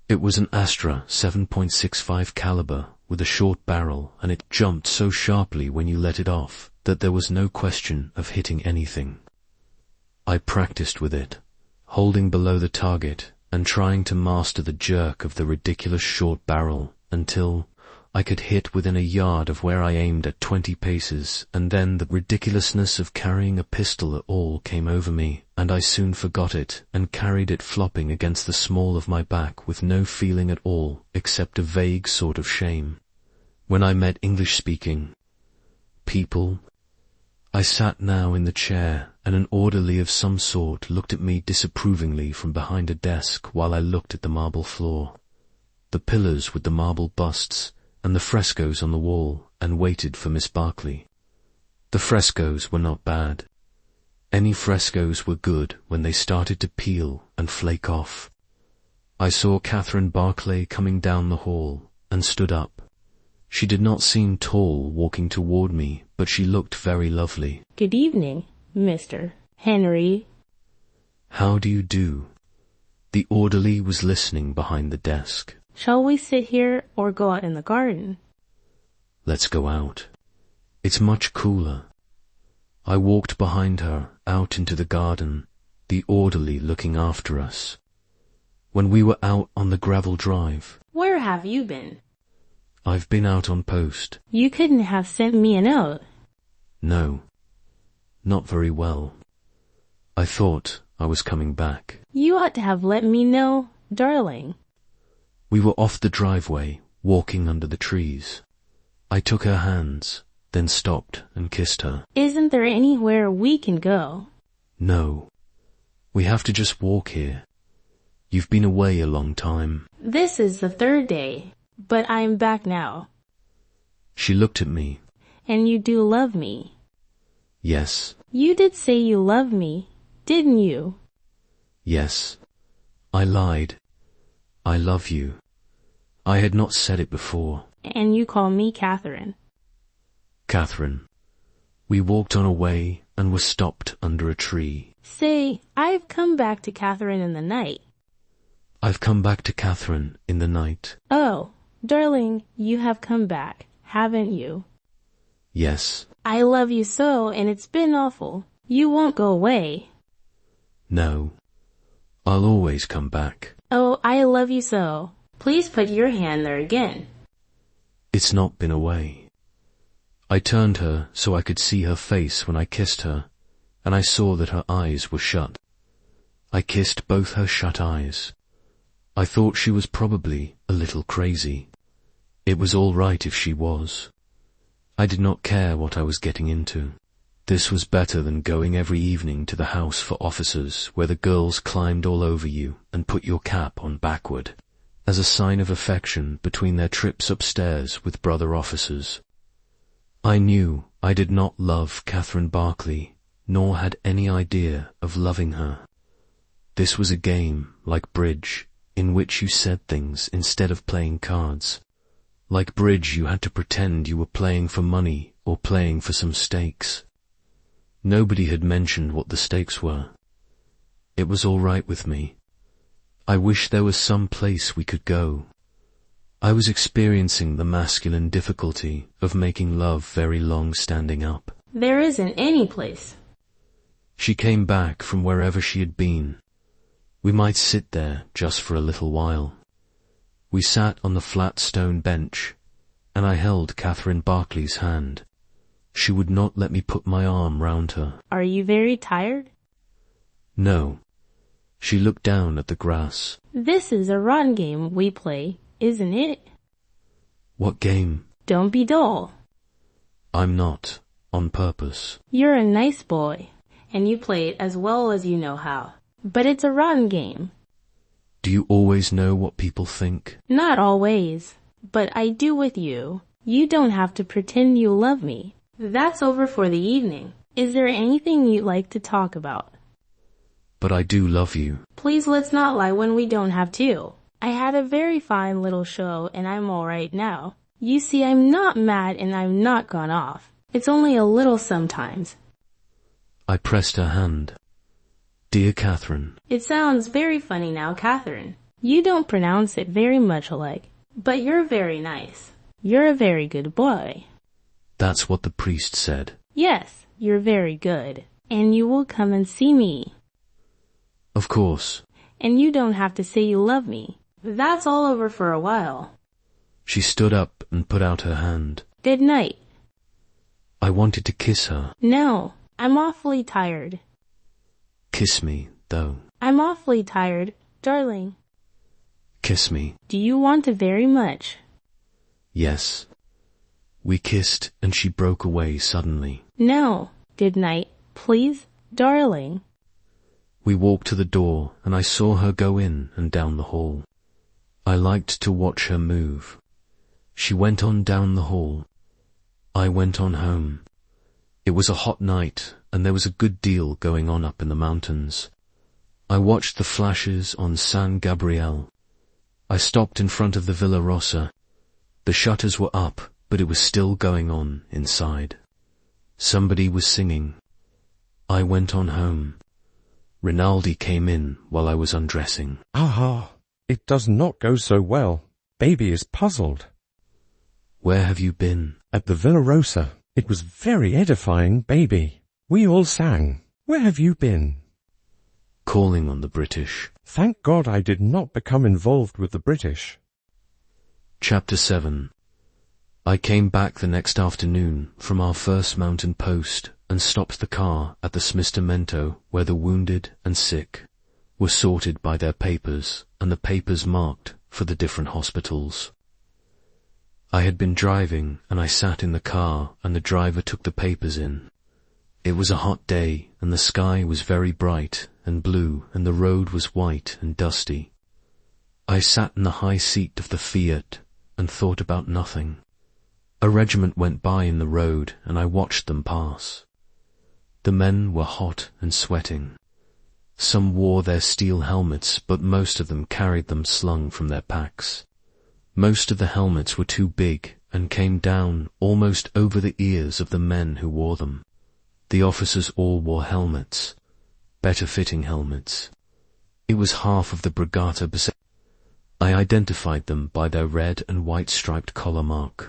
Speaker 1: It was an Astra 7.65 caliber with a short barrel, and it jumped so sharply when you let it off that there was no question of hitting anything. I practiced with it, holding below the target and trying to master the jerk of the ridiculous short barrel until I could hit within a yard of where I aimed at 20 paces, and then the ridiculousness of carrying a pistol at all came over me, and I soon forgot it and carried it flopping against the small of my back with no feeling at all except a vague sort of shame. When I met English-speaking people, I sat now in the chair, and an orderly of some sort looked at me disapprovingly from behind a desk while I looked at the marble floor, the pillars with the marble busts, and the frescoes on the wall, and waited for Miss Barkley. The frescoes were not bad. Any frescoes were good when they started to peel and flake off. I saw Catherine Barkley coming down the hall, and stood up. She did not seem tall walking toward me, but she looked very lovely.
Speaker 14: Good evening, Mr. Henry.
Speaker 1: How do you do? The orderly was listening behind the desk.
Speaker 14: Shall we sit here or go out in the garden?
Speaker 1: Let's go out. It's much cooler. I walked behind her out into the garden, the orderly looking after us. When we were out on the gravel drive...
Speaker 14: Where have you been?
Speaker 1: I've been out on post.
Speaker 14: You couldn't have sent me a note.
Speaker 1: No, not very well. I thought I was coming back.
Speaker 14: You ought to have let me know, darling.
Speaker 1: We were off the driveway, walking under the trees. I took her hands, then stopped and kissed her.
Speaker 14: Isn't there anywhere we can go?
Speaker 1: No. We have to just walk here. You've been away a long time.
Speaker 14: This is the third day, but I am back now.
Speaker 1: She looked at me.
Speaker 14: And you do love me?
Speaker 1: Yes.
Speaker 14: You did say you love me, didn't you?
Speaker 1: Yes. I lied. I love you. I had not said it before.
Speaker 14: And you call me Catherine.
Speaker 1: Catherine. We walked on a way and were stopped under a tree.
Speaker 14: Say, I've come back to Catherine in the night.
Speaker 1: I've come back to Catherine in the night.
Speaker 14: Oh, darling, you have come back, haven't you?
Speaker 1: Yes.
Speaker 14: I love you so, and it's been awful. You won't go away.
Speaker 1: No. I'll always come back.
Speaker 14: Oh, I love you so. Please put your hand there again.
Speaker 1: It's not been away. I turned her so I could see her face when I kissed her, and I saw that her eyes were shut. I kissed both her shut eyes. I thought she was probably a little crazy. It was all right if she was. I did not care what I was getting into. This was better than going every evening to the house for officers where the girls climbed all over you and put your cap on backward, as a sign of affection between their trips upstairs with brother officers. I knew I did not love Catherine Barkley, nor had any idea of loving her. This was a game like bridge, in which you said things instead of playing cards. Like bridge, you had to pretend you were playing for money or playing for some stakes. Nobody had mentioned what the stakes were. It was all right with me. I wish there was some place we could go. I was experiencing the masculine difficulty of making love very long standing up.
Speaker 14: There isn't any place.
Speaker 1: She came back from wherever she had been. We might sit there just for a little while. We sat on the flat stone bench, and I held Catherine Barkley's hand. She would not let me put my arm round her.
Speaker 14: Are you very tired?
Speaker 1: No. She looked down at the grass.
Speaker 14: This is a rotten game we play, isn't it?
Speaker 1: What game?
Speaker 14: Don't be dull.
Speaker 1: I'm not, on purpose.
Speaker 14: You're a nice boy, and you play it as well as you know how. But it's a rotten game.
Speaker 1: Do you always know what people think?
Speaker 14: Not always, but I do with you. You don't have to pretend you love me. That's over for the evening. Is there anything you'd like to talk about?
Speaker 1: But I do love you.
Speaker 14: Please let's not lie when we don't have to. I had a very fine little show and I'm all right now. You see, I'm not mad and I'm not gone off. It's only a little sometimes.
Speaker 1: I pressed her hand. Dear Catherine.
Speaker 14: It sounds very funny now, Catherine. You don't pronounce it very much alike, but you're very nice. You're a very good boy.
Speaker 1: That's what the priest said.
Speaker 14: Yes, you're very good. And you will come and see me.
Speaker 1: Of course.
Speaker 14: And you don't have to say you love me. That's all over for a while.
Speaker 1: She stood up and put out her hand.
Speaker 14: Good night.
Speaker 1: I wanted to kiss her.
Speaker 14: No, I'm awfully tired.
Speaker 1: Kiss me, though.
Speaker 14: I'm awfully tired, darling.
Speaker 1: Kiss me.
Speaker 14: Do you want to very much?
Speaker 1: Yes. We kissed and she broke away suddenly.
Speaker 14: No. Good night, please, darling.
Speaker 1: We walked to the door and I saw her go in and down the hall. I liked to watch her move. She went on down the hall. I went on home. It was a hot night and there was a good deal going on up in the mountains. I watched the flashes on San Gabriel. I stopped in front of the Villa Rossa. The shutters were up, but it was still going on inside. Somebody was singing. I went on home. Rinaldi came in while I was undressing.
Speaker 12: Aha! It does not go so well. Baby is puzzled.
Speaker 1: Where have you been?
Speaker 12: At the Villa Rossa. It was very edifying, baby. We all sang. Where have you been?
Speaker 1: Calling on the British.
Speaker 12: Thank God I did not become involved with the British.
Speaker 1: Chapter 7. I came back the next afternoon from our first mountain post and stopped the car at the smistamento where the wounded and sick were sorted by their papers and the papers marked for the different hospitals. I had been driving and I sat in the car and the driver took the papers in. It was a hot day and the sky was very bright and blue and the road was white and dusty. I sat in the high seat of the Fiat and thought about nothing. A regiment went by in the road and I watched them pass. The men were hot and sweating. Some wore their steel helmets, but most of them carried them slung from their packs. Most of the helmets were too big and came down almost over the ears of the men who wore them. The officers all wore helmets, better-fitting helmets. It was half of the Brigata Besetzer. I identified them by their red and white striped collar mark.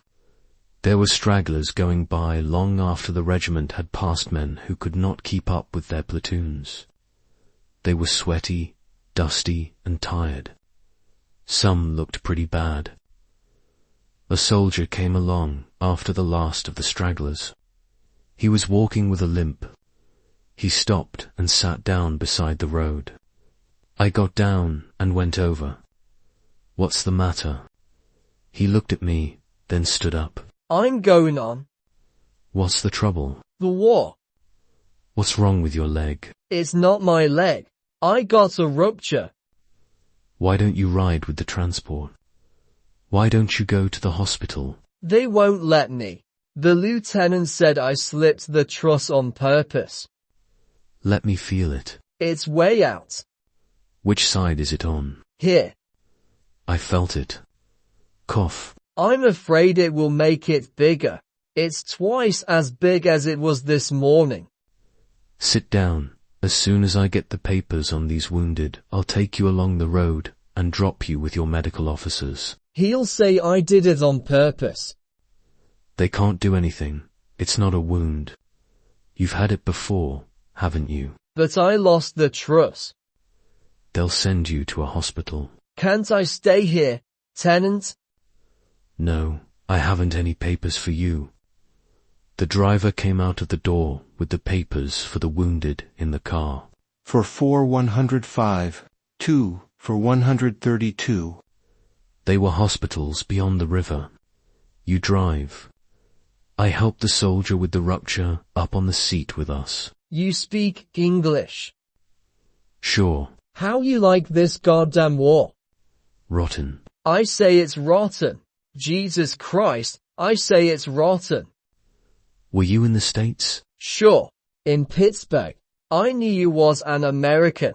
Speaker 1: There were stragglers going by long after the regiment had passed men who could not keep up with their platoons. They were sweaty, dusty, and tired. Some looked pretty bad. A soldier came along after the last of the stragglers. He was walking with a limp. He stopped and sat down beside the road. I got down and went over. What's the matter? He looked at me, then stood up.
Speaker 17: I'm going on.
Speaker 1: What's the trouble?
Speaker 17: The war.
Speaker 1: What's wrong with your leg?
Speaker 17: It's not my leg. I got a rupture.
Speaker 1: Why don't you ride with the transport? Why don't you go to the hospital?
Speaker 17: They won't let me. The lieutenant said I slipped the truss on purpose.
Speaker 1: Let me feel it.
Speaker 17: It's way out.
Speaker 1: Which side is it on?
Speaker 17: Here.
Speaker 1: I felt it. Cough.
Speaker 17: I'm afraid it will make it bigger. It's twice as big as it was this morning.
Speaker 1: Sit down. As soon as I get the papers on these wounded, I'll take you along the road and drop you with your medical officers.
Speaker 17: He'll say I did it on purpose.
Speaker 1: They can't do anything. It's not a wound. You've had it before, haven't you?
Speaker 17: But I lost the truss.
Speaker 1: They'll send you to a hospital.
Speaker 17: Can't I stay here, Tenant?
Speaker 1: No, I haven't any papers for you. The driver came out of the door with the papers for the wounded in the car.
Speaker 6: For 105, 2 for 132.
Speaker 1: They were hospitals beyond the river. You drive. I helped the soldier with the rupture up on the seat with us.
Speaker 17: You speak English?
Speaker 1: Sure.
Speaker 17: How you like this goddamn war?
Speaker 1: Rotten.
Speaker 17: I say it's rotten. Jesus Christ, I say it's rotten.
Speaker 1: Were you in the States?
Speaker 17: Sure. In Pittsburgh. I knew you was an American.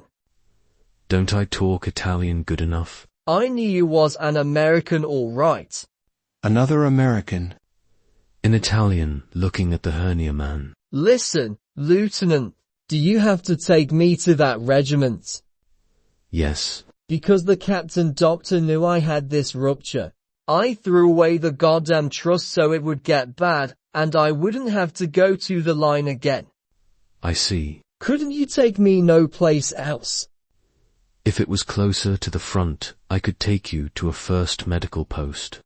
Speaker 1: Don't I talk Italian good enough?
Speaker 17: I knew you was an American all right.
Speaker 6: Another American.
Speaker 1: In Italian, looking at the hernia man.
Speaker 17: Listen, Lieutenant, do you have to take me to that regiment?
Speaker 1: Yes.
Speaker 17: Because the captain doctor knew I had this rupture. I threw away the goddamn truss so it would get bad, and I wouldn't have to go to the line again.
Speaker 1: I see.
Speaker 17: Couldn't you take me no place else?
Speaker 1: If it was closer to the front, I could take you to a first medical post.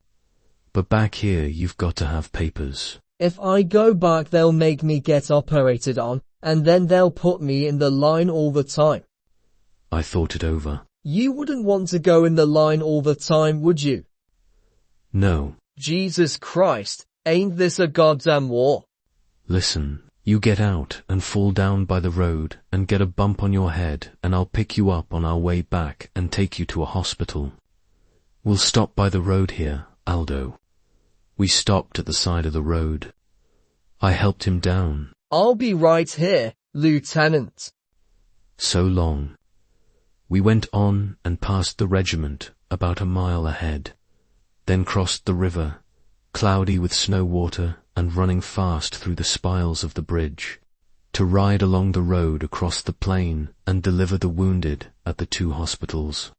Speaker 1: But back here, you've got to have papers.
Speaker 17: If I go back, they'll make me get operated on, and then they'll put me in the line all the time.
Speaker 1: I thought it over.
Speaker 17: You wouldn't want to go in the line all the time, would you?
Speaker 1: No.
Speaker 17: Jesus Christ, ain't this a goddamn war?
Speaker 1: Listen, you get out and fall down by the road and get a bump on your head, and I'll pick you up on our way back and take you to a hospital. We'll stop by the road here, Aldo. We stopped at the side of the road. I helped him down.
Speaker 17: I'll be right here, Lieutenant.
Speaker 1: So long. We went on and passed the regiment about a mile ahead, then crossed the river, cloudy with snow water and running fast through the spiles of the bridge, to ride along the road across the plain and deliver the wounded at the 2 hospitals.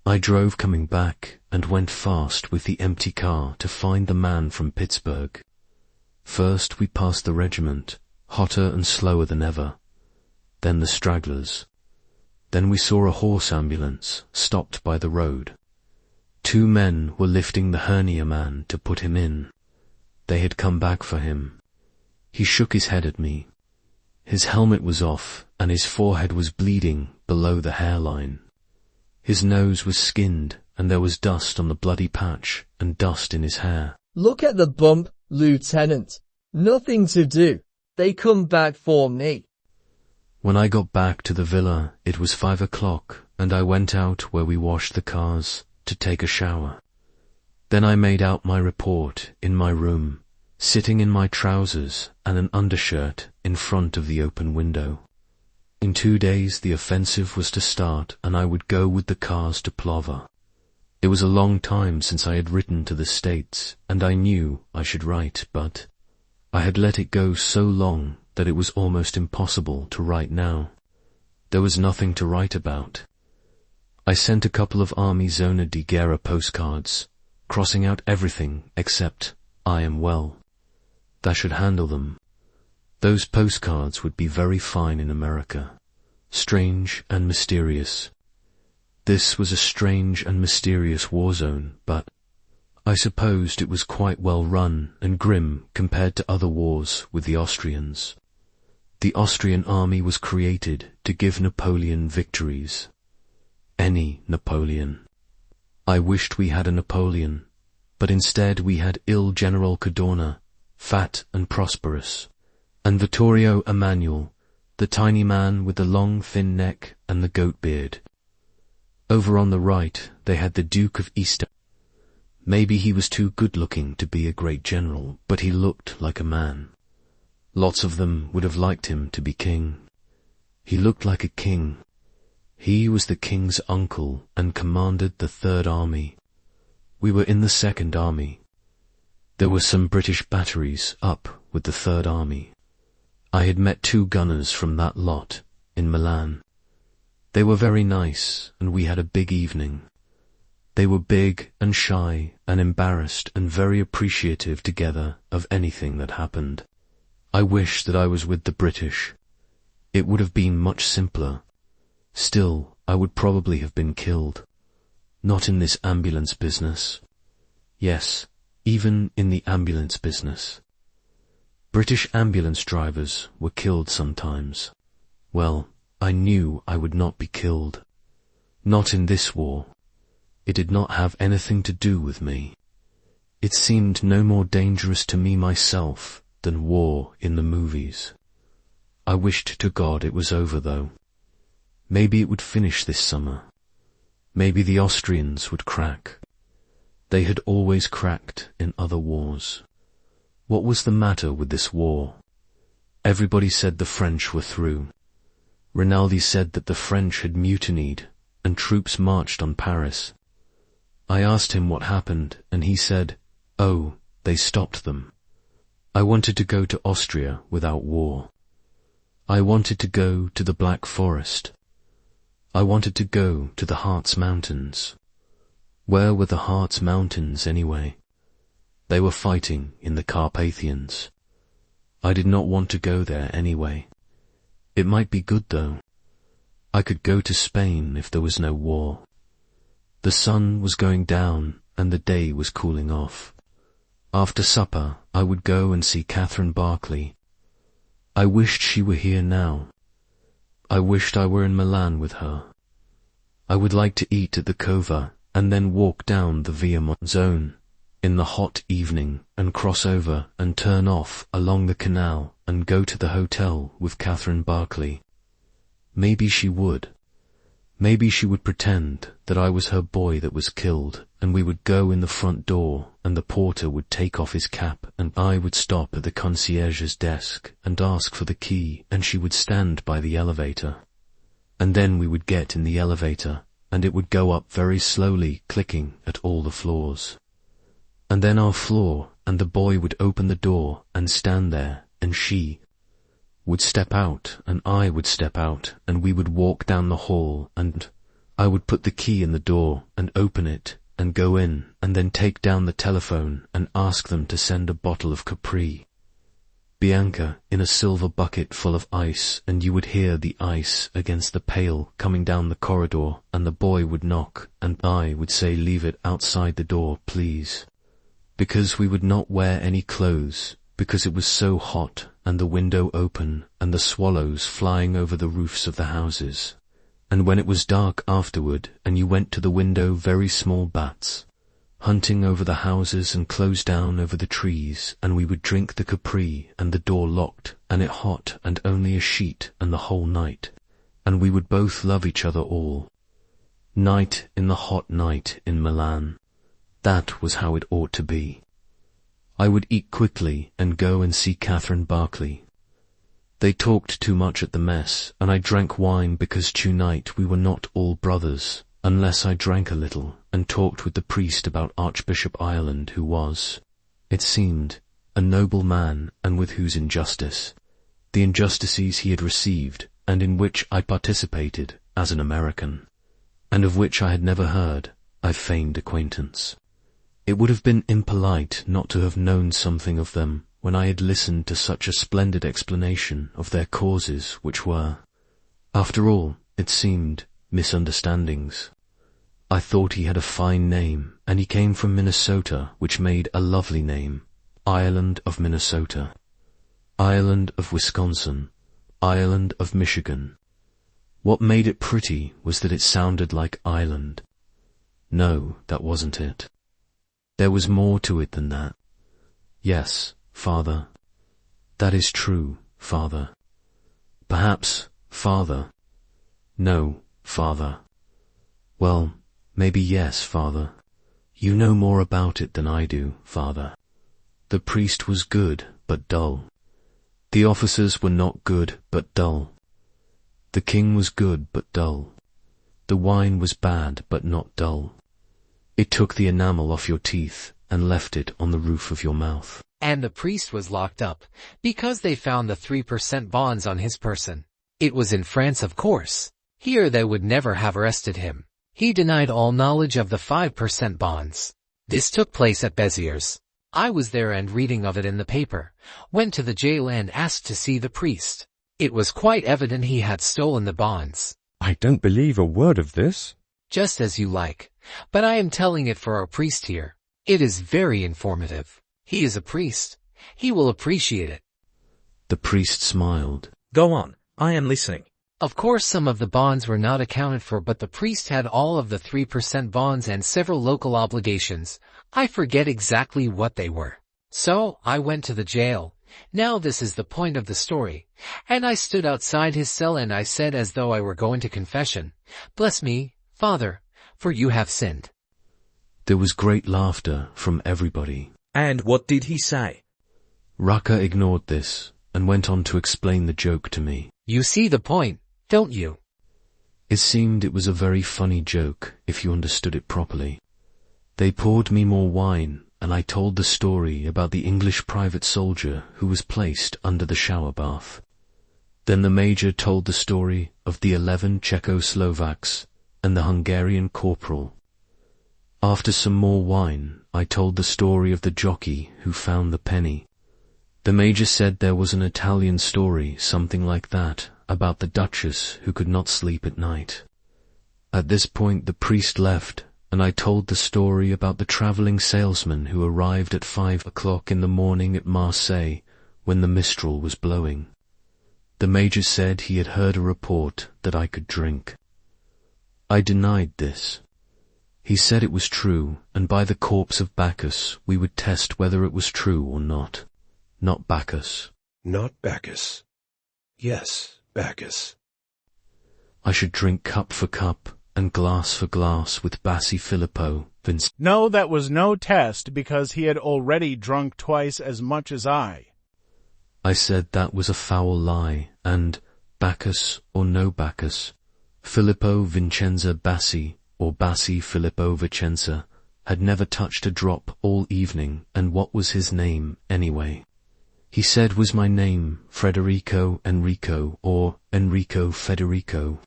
Speaker 1: I drove coming back and went fast with the empty car to find the man from Pittsburgh. First we passed the regiment, hotter and slower than ever, then the stragglers. Then we saw a horse ambulance stopped by the road. 2 men were lifting the hernia man to put him in. They had come back for him. He shook his head at me. His helmet was off and his forehead was bleeding below the hairline. His nose was skinned and there was dust on the bloody patch and dust in his hair.
Speaker 17: Look at the bump, Lieutenant. Nothing to do. They come back for me.
Speaker 1: When I got back to the villa, it was 5 o'clock, and I went out where we washed the cars to take a shower. Then I made out my report in my room, sitting in my trousers and an undershirt in front of the open window. In 2 days the offensive was to start, and I would go with the cars to Plover. It was a long time since I had written to the States, and I knew I should write, but I had let it go so long that it was almost impossible to write now. There was nothing to write about. I sent a couple of Army Zona di Guerra postcards, crossing out everything except I am well. That should handle them. Those postcards would be very fine in America. Strange and mysterious. This was a strange and mysterious war zone, but I supposed it was quite well run and grim compared to other wars with the Austrians. The Austrian army was created to give Napoleon victories. Any Napoleon. I wished we had a Napoleon, but instead we had ill General Cadorna, fat and prosperous, and Vittorio Emanuele, the tiny man with the long thin neck and the goat beard. Over on the right they had the Duke of Easter. Maybe he was too good-looking to be a great general, but he looked like a man. Lots of them would have liked him to be king. He looked like a king. He was the king's uncle and commanded the Third Army. We were in the Second Army. There were some British batteries up with the Third Army. I had met 2 gunners from that lot in Milan. They were very nice, and we had a big evening. They were big and shy and embarrassed and very appreciative together of anything that happened. I wish that I was with the British. It would have been much simpler. Still, I would probably have been killed. Not in this ambulance business. Yes, even in the ambulance business. British ambulance drivers were killed sometimes. Well, I knew I would not be killed. Not in this war. It did not have anything to do with me. It seemed no more dangerous to me myself than war in the movies. I wished to God it was over, though. Maybe it would finish this summer. Maybe the Austrians would crack. They had always cracked in other wars. What was the matter with this war? Everybody said the French were through. Rinaldi said that the French had mutinied and troops marched on Paris. I asked him what happened, and he said, "Oh, they stopped them." I wanted to go to Austria without war. I wanted to go to the Black Forest. I wanted to go to the Harz Mountains. Where were the Harz Mountains anyway? They were fighting in the Carpathians. I did not want to go there anyway. It might be good though. I could go to Spain if there was no war. The sun was going down and the day was cooling off. After supper, I would go and see Catherine Barkley. I wished she were here now. I wished I were in Milan with her. I would like to eat at the Cova and then walk down the Via Monzone in the hot evening and cross over and turn off along the canal and go to the hotel with Catherine Barkley. Maybe she would. Maybe she would pretend that I was her boy that was killed, and we would go in the front door and the porter would take off his cap and I would stop at the concierge's desk and ask for the key and she would stand by the elevator. And then we would get in the elevator and it would go up very slowly, clicking at all the floors. And then our floor and the boy would open the door and stand there and she would step out and I would step out and we would walk down the hall and I would put the key in the door and open it and go in and then take down the telephone and ask them to send a bottle of Capri. Bianca in a silver bucket full of ice, and you would hear the ice against the pail coming down the corridor, and the boy would knock and I would say, "Leave it outside the door, please." Because we would not wear any clothes, because it was so hot and the window open and the swallows flying over the roofs of the houses. And when it was dark afterward and you went to the window, very small bats, hunting over the houses and close down over the trees, and we would drink the Capri and the door locked and it hot and only a sheet and the whole night, and we would both love each other all. Night in the hot night in Milan. That was how it ought to be. I would eat quickly and go and see Catherine Barkley. They talked too much at the mess, and I drank wine because tonight we were not all brothers, unless I drank a little and talked with the priest about Archbishop Ireland, who was, it seemed, a noble man and with whose injustice, the injustices he had received and in which I participated as an American, and of which I had never heard, I feigned acquaintance. It would have been impolite not to have known something of them when I had listened to such a splendid explanation of their causes, which were, after all, it seemed, misunderstandings. I thought he had a fine name, and he came from Minnesota, which made a lovely name, Ireland of Minnesota, Ireland of Wisconsin, Ireland of Michigan. What made it pretty was that it sounded like Ireland. No, that wasn't it. There was more to it than that. Yes, Father. That is true, Father. Perhaps, Father. No, Father. Well, maybe yes, Father. You know more about it than I do, Father. The priest was good, but dull. The officers were not good, but dull. The king was good, but dull. The wine was bad but not dull. It took the enamel off your teeth and left it on the roof of your mouth.
Speaker 18: And the priest was locked up because they found the 3% bonds on his person. It was in France, of course. Here they would never have arrested him. He denied all knowledge of the 5% bonds. This took place at Béziers. I was there and reading of it in the paper, went to the jail and asked to see the priest. It was quite evident he had stolen the bonds.
Speaker 12: I don't believe a word of this.
Speaker 18: Just as you like, but I am telling it for our priest here. It is very informative. He is a priest. He will appreciate it.
Speaker 1: The priest smiled.
Speaker 3: Go on, I am listening.
Speaker 18: Of course some of the bonds were not accounted for, but the priest had all of the 3% bonds and several local obligations. I forget exactly what they were. So I went to the jail. Now this is the point of the story. And I stood outside his cell and I said as though I were going to confession, "Bless me, Father, for you have sinned."
Speaker 1: There was great laughter from everybody.
Speaker 3: And what did he say?
Speaker 1: Raka ignored this and went on to explain the joke to me.
Speaker 18: You see the point, don't you?
Speaker 1: It seemed it was a very funny joke if you understood it properly. They poured me more wine and I told the story about the English private soldier who was placed under the shower bath. Then the major told the story of the 11 Czechoslovaks and the Hungarian corporal. After some more wine, I told the story of the jockey who found the penny. The major said there was an Italian story, something like that, about the duchess who could not sleep at night. At this point the priest left, and I told the story about the travelling salesman who arrived at 5 o'clock in the morning at Marseille when the mistral was blowing. The major said he had heard a report that I could drink. I denied this. He said it was true, and by the corpse of Bacchus we would test whether it was true or not. Not Bacchus.
Speaker 4: Not Bacchus. Yes, Bacchus.
Speaker 1: I should drink cup for cup and glass for glass with Bassi Filippo, Vince.
Speaker 11: No, that was no test because he had already drunk twice as much as I.
Speaker 1: I said that was a foul lie, and Bacchus or no Bacchus, Filippo Vincenza Bassi or Bassi Filippo Vicenza had never touched a drop all evening, and what was his name anyway? He said was my name Federico Enrico or Enrico Federico.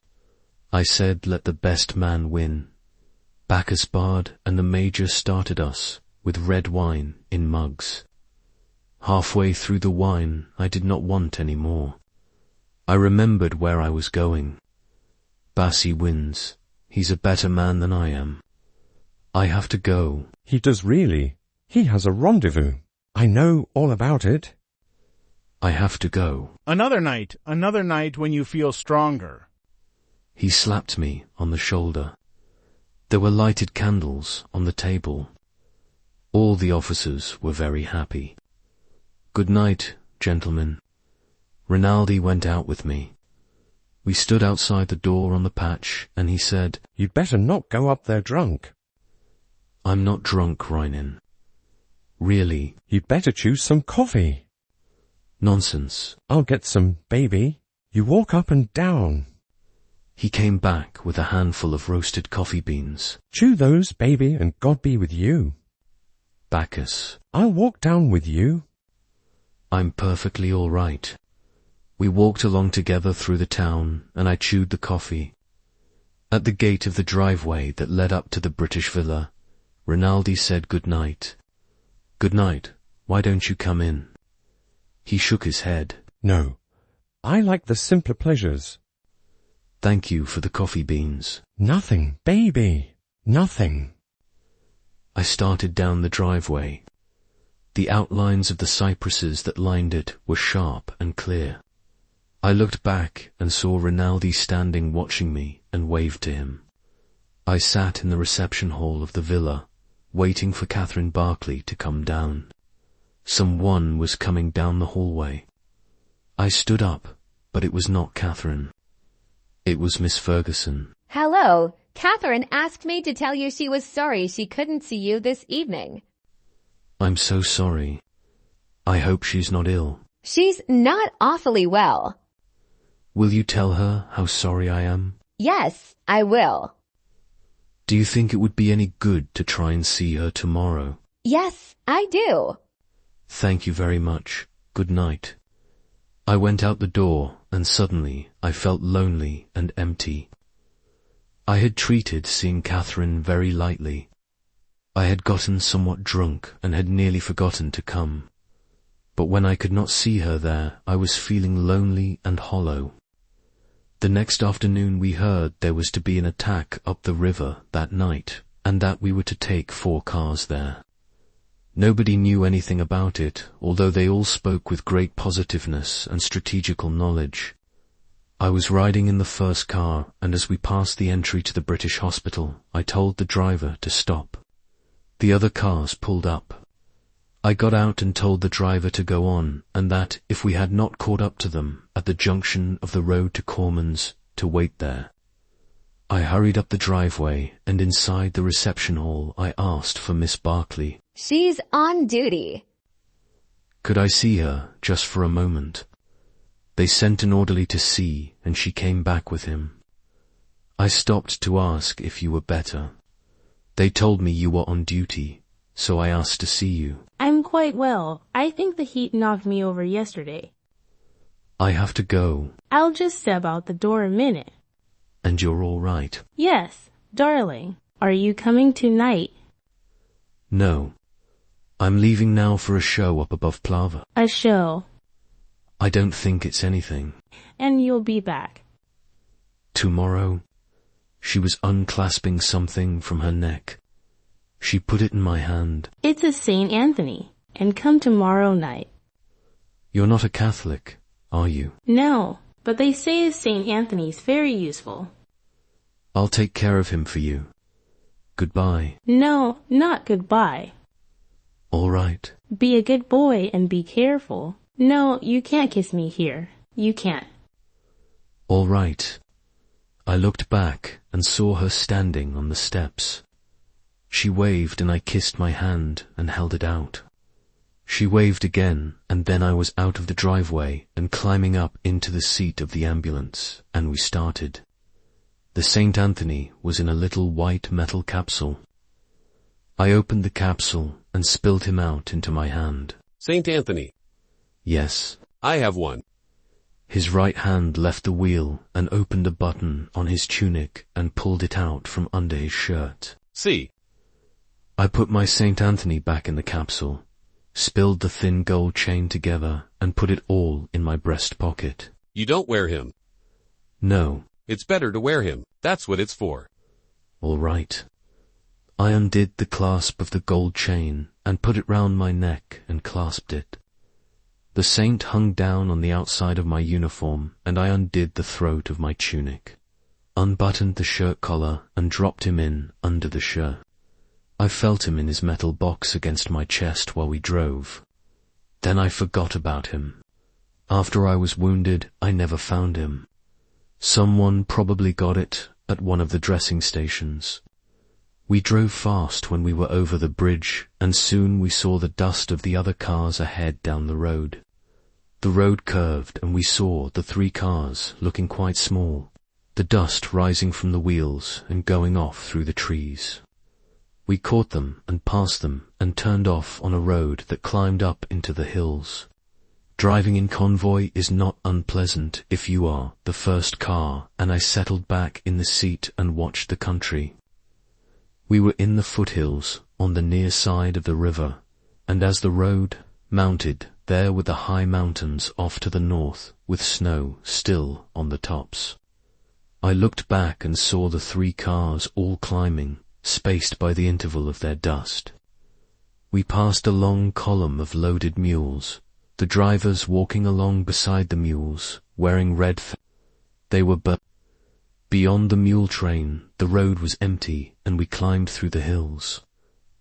Speaker 1: I said let the best man win. Bacchus barred and the major started us with red wine in mugs. Halfway through the wine I did not want any more. I remembered where I was going. Bassi wins. He's a better man than I am. I have to go.
Speaker 12: He does really. He has a rendezvous. I know all about it.
Speaker 1: I have to go.
Speaker 11: Another night when you feel stronger.
Speaker 1: He slapped me on the shoulder. There were lighted candles on the table. All the officers were very happy. Good night, gentlemen. Rinaldi went out with me. We stood outside the door on the patch, and he said,
Speaker 12: "You'd better not go up there drunk."
Speaker 1: "I'm not drunk, Reinin. Really."
Speaker 12: "You'd better choose some coffee."
Speaker 1: "Nonsense."
Speaker 12: "I'll get some, baby. You walk up and down."
Speaker 1: He came back with a handful of roasted coffee beans.
Speaker 12: "Chew those, baby, and God be with you."
Speaker 1: Bacchus.
Speaker 12: "I'll walk down with you."
Speaker 1: "I'm perfectly all right." We walked along together through the town, and I chewed the coffee. At the gate of the driveway that led up to the British villa, Rinaldi said good night. "Good night. Why don't you come in?" He shook his head.
Speaker 12: "No. I like the simpler pleasures."
Speaker 1: "Thank you for the coffee beans."
Speaker 12: "Nothing, baby. Nothing."
Speaker 1: I started down the driveway. The outlines of the cypresses that lined it were sharp and clear. I looked back and saw Rinaldi standing watching me and waved to him. I sat in the reception hall of the villa, waiting for Catherine Barkley to come down. Someone was coming down the hallway. I stood up, but it was not Catherine. It was Miss Ferguson.
Speaker 15: Hello. Catherine asked me to tell you she was sorry she couldn't see you this evening.
Speaker 1: I'm so sorry. I hope she's not ill.
Speaker 15: She's not awfully well.
Speaker 1: Will you tell her how sorry I am?
Speaker 15: Yes, I will.
Speaker 1: Do you think it would be any good to try and see her tomorrow?
Speaker 15: Yes, I do.
Speaker 1: Thank you very much. Good night. I went out the door, and suddenly I felt lonely and empty. I had treated seeing Catherine very lightly. I had gotten somewhat drunk and had nearly forgotten to come. But when I could not see her there, I was feeling lonely and hollow. The next afternoon we heard there was to be an attack up the river that night, and that we were to take 4 cars there. Nobody knew anything about it, although they all spoke with great positiveness and strategical knowledge. I was riding in the first car, and as we passed the entry to the British hospital, I told the driver to stop. The other cars pulled up. I got out and told the driver to go on, and that, if we had not caught up to them, at the junction of the road to Corman's, to wait there. I hurried up the driveway, and inside the reception hall I asked for Miss Barkley.
Speaker 15: She's on duty.
Speaker 1: Could I see her, just for a moment? They sent an orderly to see, and she came back with him. I stopped to ask if you were better. They told me you were on duty, so I asked to see you.
Speaker 14: I'm quite well. I think the heat knocked me over yesterday.
Speaker 1: I have to go.
Speaker 14: I'll just step out the door a minute.
Speaker 1: And you're all right?
Speaker 14: Yes, darling. Are you coming tonight?
Speaker 1: No. I'm leaving now for a show up above Plava.
Speaker 14: A show?
Speaker 1: I don't think it's anything.
Speaker 14: And you'll be back?
Speaker 1: Tomorrow? She was unclasping something from her neck. She put it in my hand.
Speaker 14: It's a St. Anthony, and come tomorrow night.
Speaker 1: You're not a Catholic, are you?
Speaker 14: No, but they say St. Anthony's very useful.
Speaker 1: I'll take care of him for you. Goodbye.
Speaker 14: No, not goodbye.
Speaker 1: All right.
Speaker 14: Be a good boy and be careful. No, you can't kiss me here. You can't.
Speaker 1: All right. I looked back and saw her standing on the steps. She waved and I kissed my hand and held it out. She waved again, and then I was out of the driveway and climbing up into the seat of the ambulance, and we started. The St. Anthony was in a little white metal capsule. I opened the capsule and spilled him out into my hand.
Speaker 19: St. Anthony.
Speaker 1: Yes.
Speaker 19: I have one.
Speaker 1: His right hand left the wheel and opened a button on his tunic and pulled it out from under his shirt.
Speaker 19: See.
Speaker 1: I put my St. Anthony back in the capsule, spilled the thin gold chain together, and put it all in my breast pocket.
Speaker 19: You don't wear him.
Speaker 1: No.
Speaker 19: It's better to wear him. That's what it's for.
Speaker 1: All right. I undid the clasp of the gold chain and put it round my neck and clasped it. The saint hung down on the outside of my uniform, and I undid the throat of my tunic, unbuttoned the shirt collar, and dropped him in under the shirt. I felt him in his metal box against my chest while we drove. Then I forgot about him. After I was wounded, I never found him. Someone probably got it at one of the dressing stations. We drove fast when we were over the bridge, and soon we saw the dust of the other cars ahead down the road. The road curved, and we saw the 3 cars looking quite small, the dust rising from the wheels and going off through the trees. We caught them and passed them and turned off on a road that climbed up into the hills. Driving in convoy is not unpleasant if you are the first car, and I settled back in the seat and watched the country. We were in the foothills on the near side of the river, and as the road mounted, there were the high mountains off to the north, with snow still on the tops. I looked back and saw the 3 cars all climbing, spaced by the interval of their dust. We passed a long column of loaded mules, the drivers walking along beside the mules, wearing red They were beyond the mule train. The road was empty, and we climbed through the hills,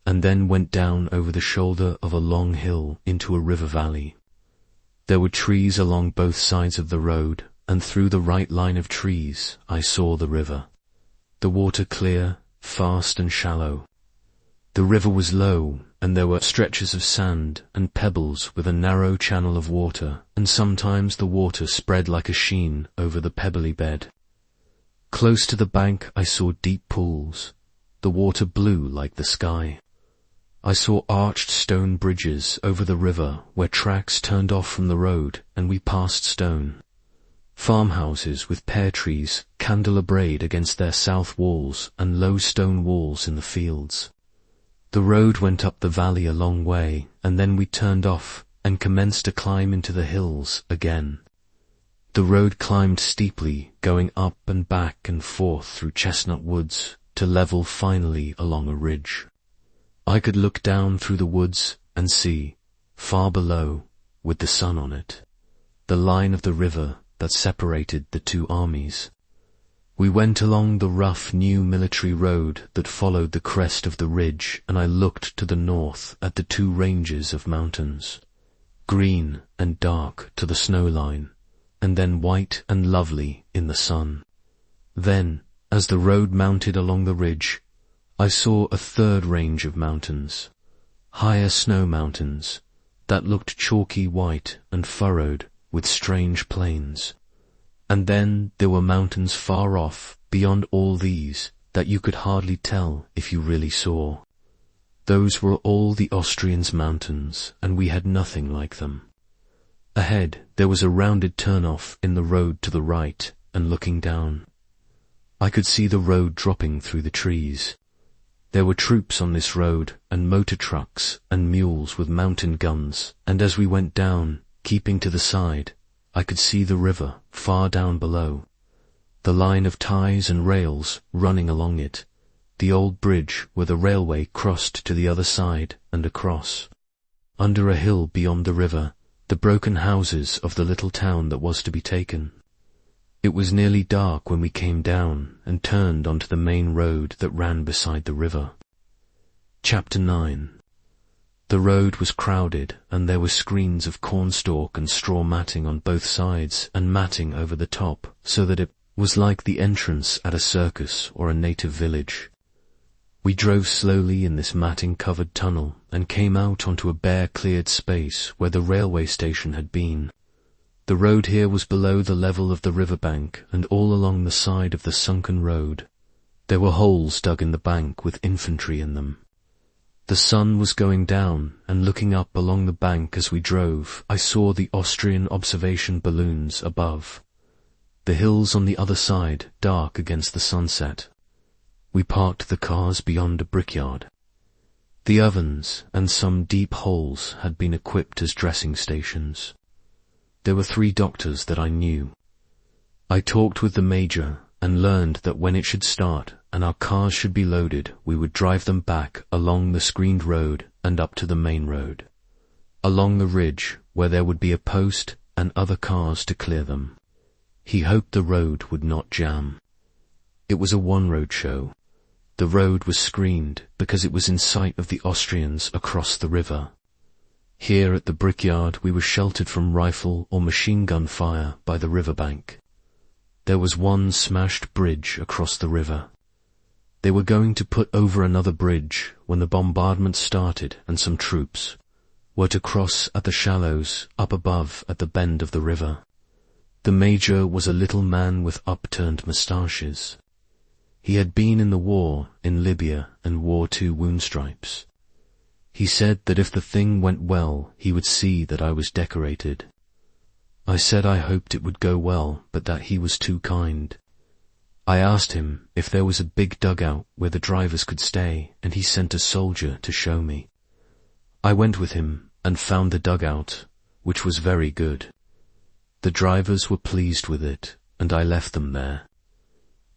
Speaker 1: and then went down over the shoulder of a long hill into a river valley. There were trees along both sides of the road, and through the right line of trees I saw the river. The water clear, fast and shallow. The river was low, and there were stretches of sand and pebbles with a narrow channel of water, and sometimes the water spread like a sheen over the pebbly bed. Close to the bank I saw deep pools, the water blue like the sky. I saw arched stone bridges over the river where tracks turned off from the road and we passed stone. Farmhouses with pear trees candelabraed against their south walls and low stone walls in the fields. The road went up the valley a long way, and then we turned off and commenced to climb into the hills again. The road climbed steeply, going up and back and forth through chestnut woods, to level finally along a ridge. I could look down through the woods and see, far below, with the sun on it, the line of the river that separated the two armies. We went along the rough new military road that followed the crest of the ridge, and I looked to the north at the two ranges of mountains, green and dark to the snow line, and then white and lovely in the sun. Then, as the road mounted along the ridge, I saw a third range of mountains, higher snow mountains, that looked chalky white and furrowed with strange plains. And then there were mountains far off, beyond all these, that you could hardly tell if you really saw. Those were all the Austrians' mountains, and we had nothing like them. Ahead there was a rounded turn-off in the road to the right, and looking down, I could see the road dropping through the trees. There were troops on this road, and motor trucks, and mules with mountain guns, and as we went down, keeping to the side, I could see the river far down below, the line of ties and rails running along it, the old bridge where the railway crossed to the other side and across. Under a hill beyond the river, the broken houses of the little town that was to be taken. It was nearly dark when we came down and turned onto the main road that ran beside the river. Chapter 9. The road was crowded, and there were screens of cornstalk and straw matting on both sides, and matting over the top, so that it was like the entrance at a circus or a native village. We drove slowly in this matting-covered tunnel, and came out onto a bare cleared space where the railway station had been. The road here was below the level of the riverbank, and all along the side of the sunken road there were holes dug in the bank with infantry in them. The sun was going down, and looking up along the bank as we drove, I saw the Austrian observation balloons above. The hills on the other side dark against the sunset. We parked the cars beyond a brickyard. The ovens and some deep holes had been equipped as dressing stations. There were 3 doctors that I knew. I talked with the major and learned that when it should start and our cars should be loaded, we would drive them back along the screened road and up to the main road, along the ridge where there would be a post and other cars to clear them. He hoped the road would not jam. It was a one-road show. The road was screened because it was in sight of the Austrians across the river. Here at the brickyard we were sheltered from rifle or machine gun fire by the riverbank. There was one smashed bridge across the river. They were going to put over another bridge when the bombardment started, and some troops were to cross at the shallows up above at the bend of the river. The major was a little man with upturned moustaches. He had been in the war in Libya and wore 2 wound stripes. He said that if the thing went well, he would see that I was decorated. I said I hoped it would go well, but that he was too kind. I asked him if there was a big dugout where the drivers could stay, and he sent a soldier to show me. I went with him and found the dugout, which was very good. The drivers were pleased with it, and I left them there.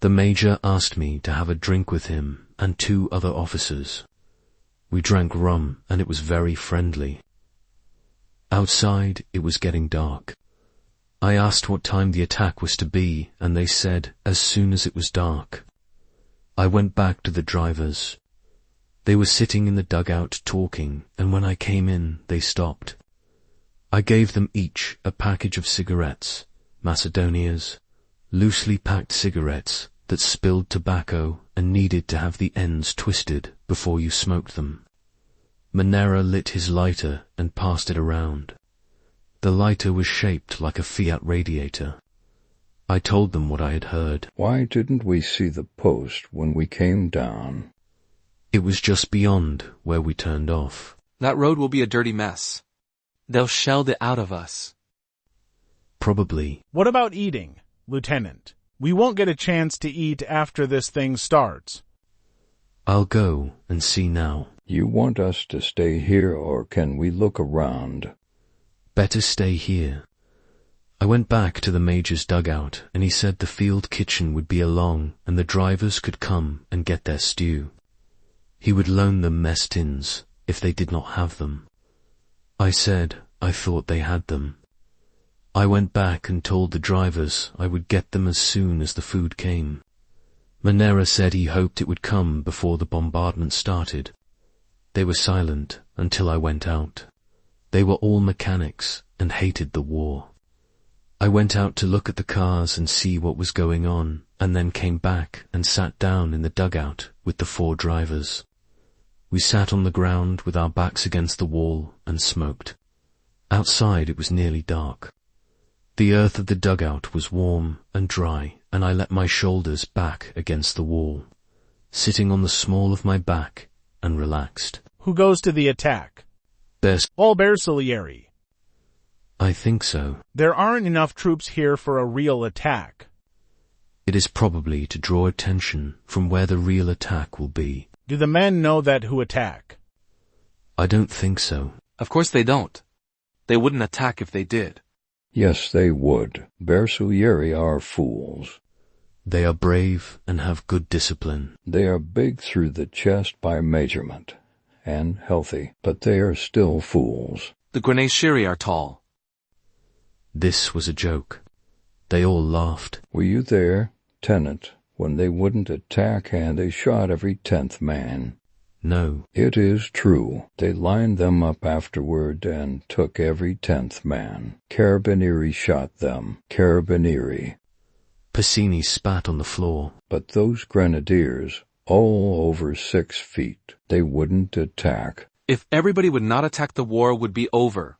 Speaker 1: The major asked me to have a drink with him and 2 other officers. We drank rum, and it was very friendly. Outside, it was getting dark. I asked what time the attack was to be, and they said as soon as it was dark. I went back to the drivers. They were sitting in the dugout talking, and when I came in, they stopped. I gave them each a package of cigarettes, Macedonias, loosely packed cigarettes that spilled tobacco and needed to have the ends twisted before you smoked them. Manera lit his lighter and passed it around. The lighter was shaped like a Fiat radiator. I told them what I had heard.
Speaker 20: Why didn't we see the post when we came down?
Speaker 1: It was just beyond where we turned off.
Speaker 21: That road will be a dirty mess. They'll shell it out of us.
Speaker 1: Probably.
Speaker 11: What about eating, Lieutenant? We won't get a chance to eat after this thing starts.
Speaker 1: I'll go and see now.
Speaker 20: You want us to stay here, or can we look around?
Speaker 1: Better stay here. I went back to the Major's dugout, and he said the field kitchen would be along, and the drivers could come and get their stew. He would loan them mess tins, if they did not have them. I said I thought they had them. I went back and told the drivers I would get them as soon as the food came. Manera said he hoped it would come before the bombardment started. They were silent until I went out. They were all mechanics and hated the war. I went out to look at the cars and see what was going on, and then came back and sat down in the dugout with the 4 drivers. We sat on the ground with our backs against the wall and smoked. Outside it was nearly dark. The earth of the dugout was warm and dry, and I let my shoulders back against the wall, sitting on the small of my back and relaxed.
Speaker 11: Who goes to the attack?
Speaker 1: All
Speaker 11: Bersaglieri.
Speaker 1: I think so.
Speaker 11: There aren't enough troops here for a real attack.
Speaker 1: It is probably to draw attention from where the real attack will be.
Speaker 11: Do the men know that who attack?
Speaker 1: I don't think so.
Speaker 21: Of course they don't. They wouldn't attack if they did.
Speaker 20: Yes, they would. Bersaglieri are fools.
Speaker 1: They are brave and have good discipline.
Speaker 20: They are big through the chest by measurement, and healthy, but they are still fools.
Speaker 21: The Grenadieri are tall.
Speaker 1: This was a joke. They all laughed.
Speaker 20: Were you there, Tenant, when they wouldn't attack and they shot every 10th man?
Speaker 1: No.
Speaker 20: It is true. They lined them up afterward and took every 10th man. Carabinieri shot them. Carabinieri.
Speaker 1: Pacini spat on the floor.
Speaker 20: But those grenadiers, all over 6 feet, they wouldn't attack.
Speaker 21: If everybody would not attack, the war would be over.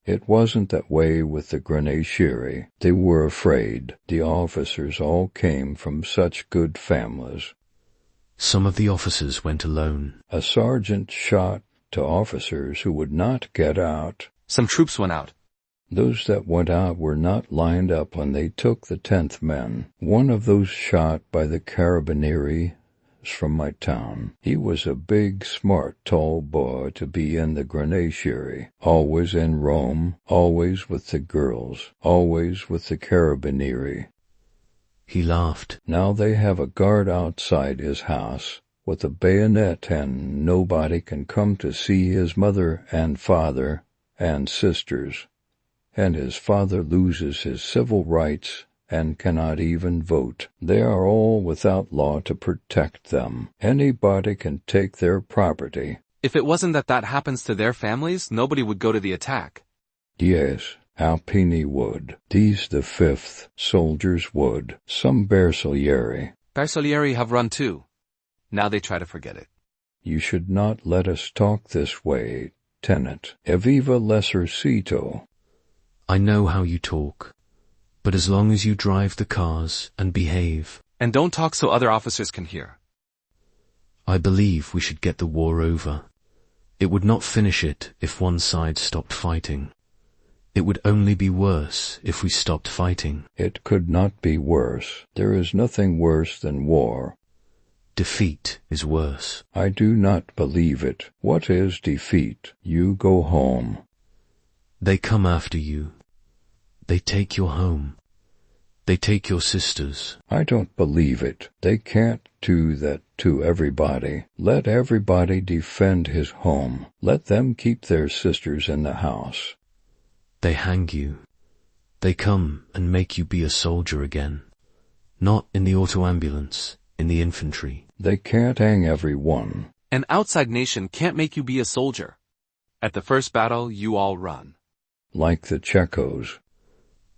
Speaker 20: It wasn't that way with the Grenadieri. They were afraid. The officers all came from such good families.
Speaker 1: Some of the officers went alone.
Speaker 20: A sergeant shot to officers who would not get out.
Speaker 21: Some troops went out.
Speaker 20: Those that went out were not lined up when they took the 10th men. One of those shot by the Carabinieri is from my town. He was a big, smart, tall boy to be in the Grenadieri. Always in Rome, always with the girls, always with the Carabinieri.
Speaker 1: He laughed.
Speaker 20: Now they have a guard outside his house with a bayonet, and nobody can come to see his mother and father and sisters. And his father loses his civil rights and cannot even vote. They are all without law to protect them. Anybody can take their property.
Speaker 21: If it wasn't that happens to their families, nobody would go to the attack.
Speaker 20: Yes, Alpini would. These the 5th soldiers would. Some Bersaglieri.
Speaker 21: Bersaglieri have run too. Now they try to forget it.
Speaker 20: You should not let us talk this way, Tenant. Evviva l'esercito.
Speaker 1: I know how you talk, but as long as you drive the cars and behave.
Speaker 21: And don't talk so other officers can hear.
Speaker 1: I believe we should get the war over. It would not finish it if one side stopped fighting. It would only be worse if we stopped fighting.
Speaker 20: It could not be worse. There is nothing worse than war.
Speaker 1: Defeat is worse.
Speaker 20: I do not believe it. What is defeat? You go home.
Speaker 1: They come after you. They take your home. They take your sisters.
Speaker 20: I don't believe it. They can't do that to everybody. Let everybody defend his home. Let them keep their sisters in the house.
Speaker 1: They hang you. They come and make you be a soldier again. Not in the auto-ambulance, in the infantry.
Speaker 20: They can't hang everyone.
Speaker 21: An outside nation can't make you be a soldier. At the first battle, you all run.
Speaker 20: Like the Czechos.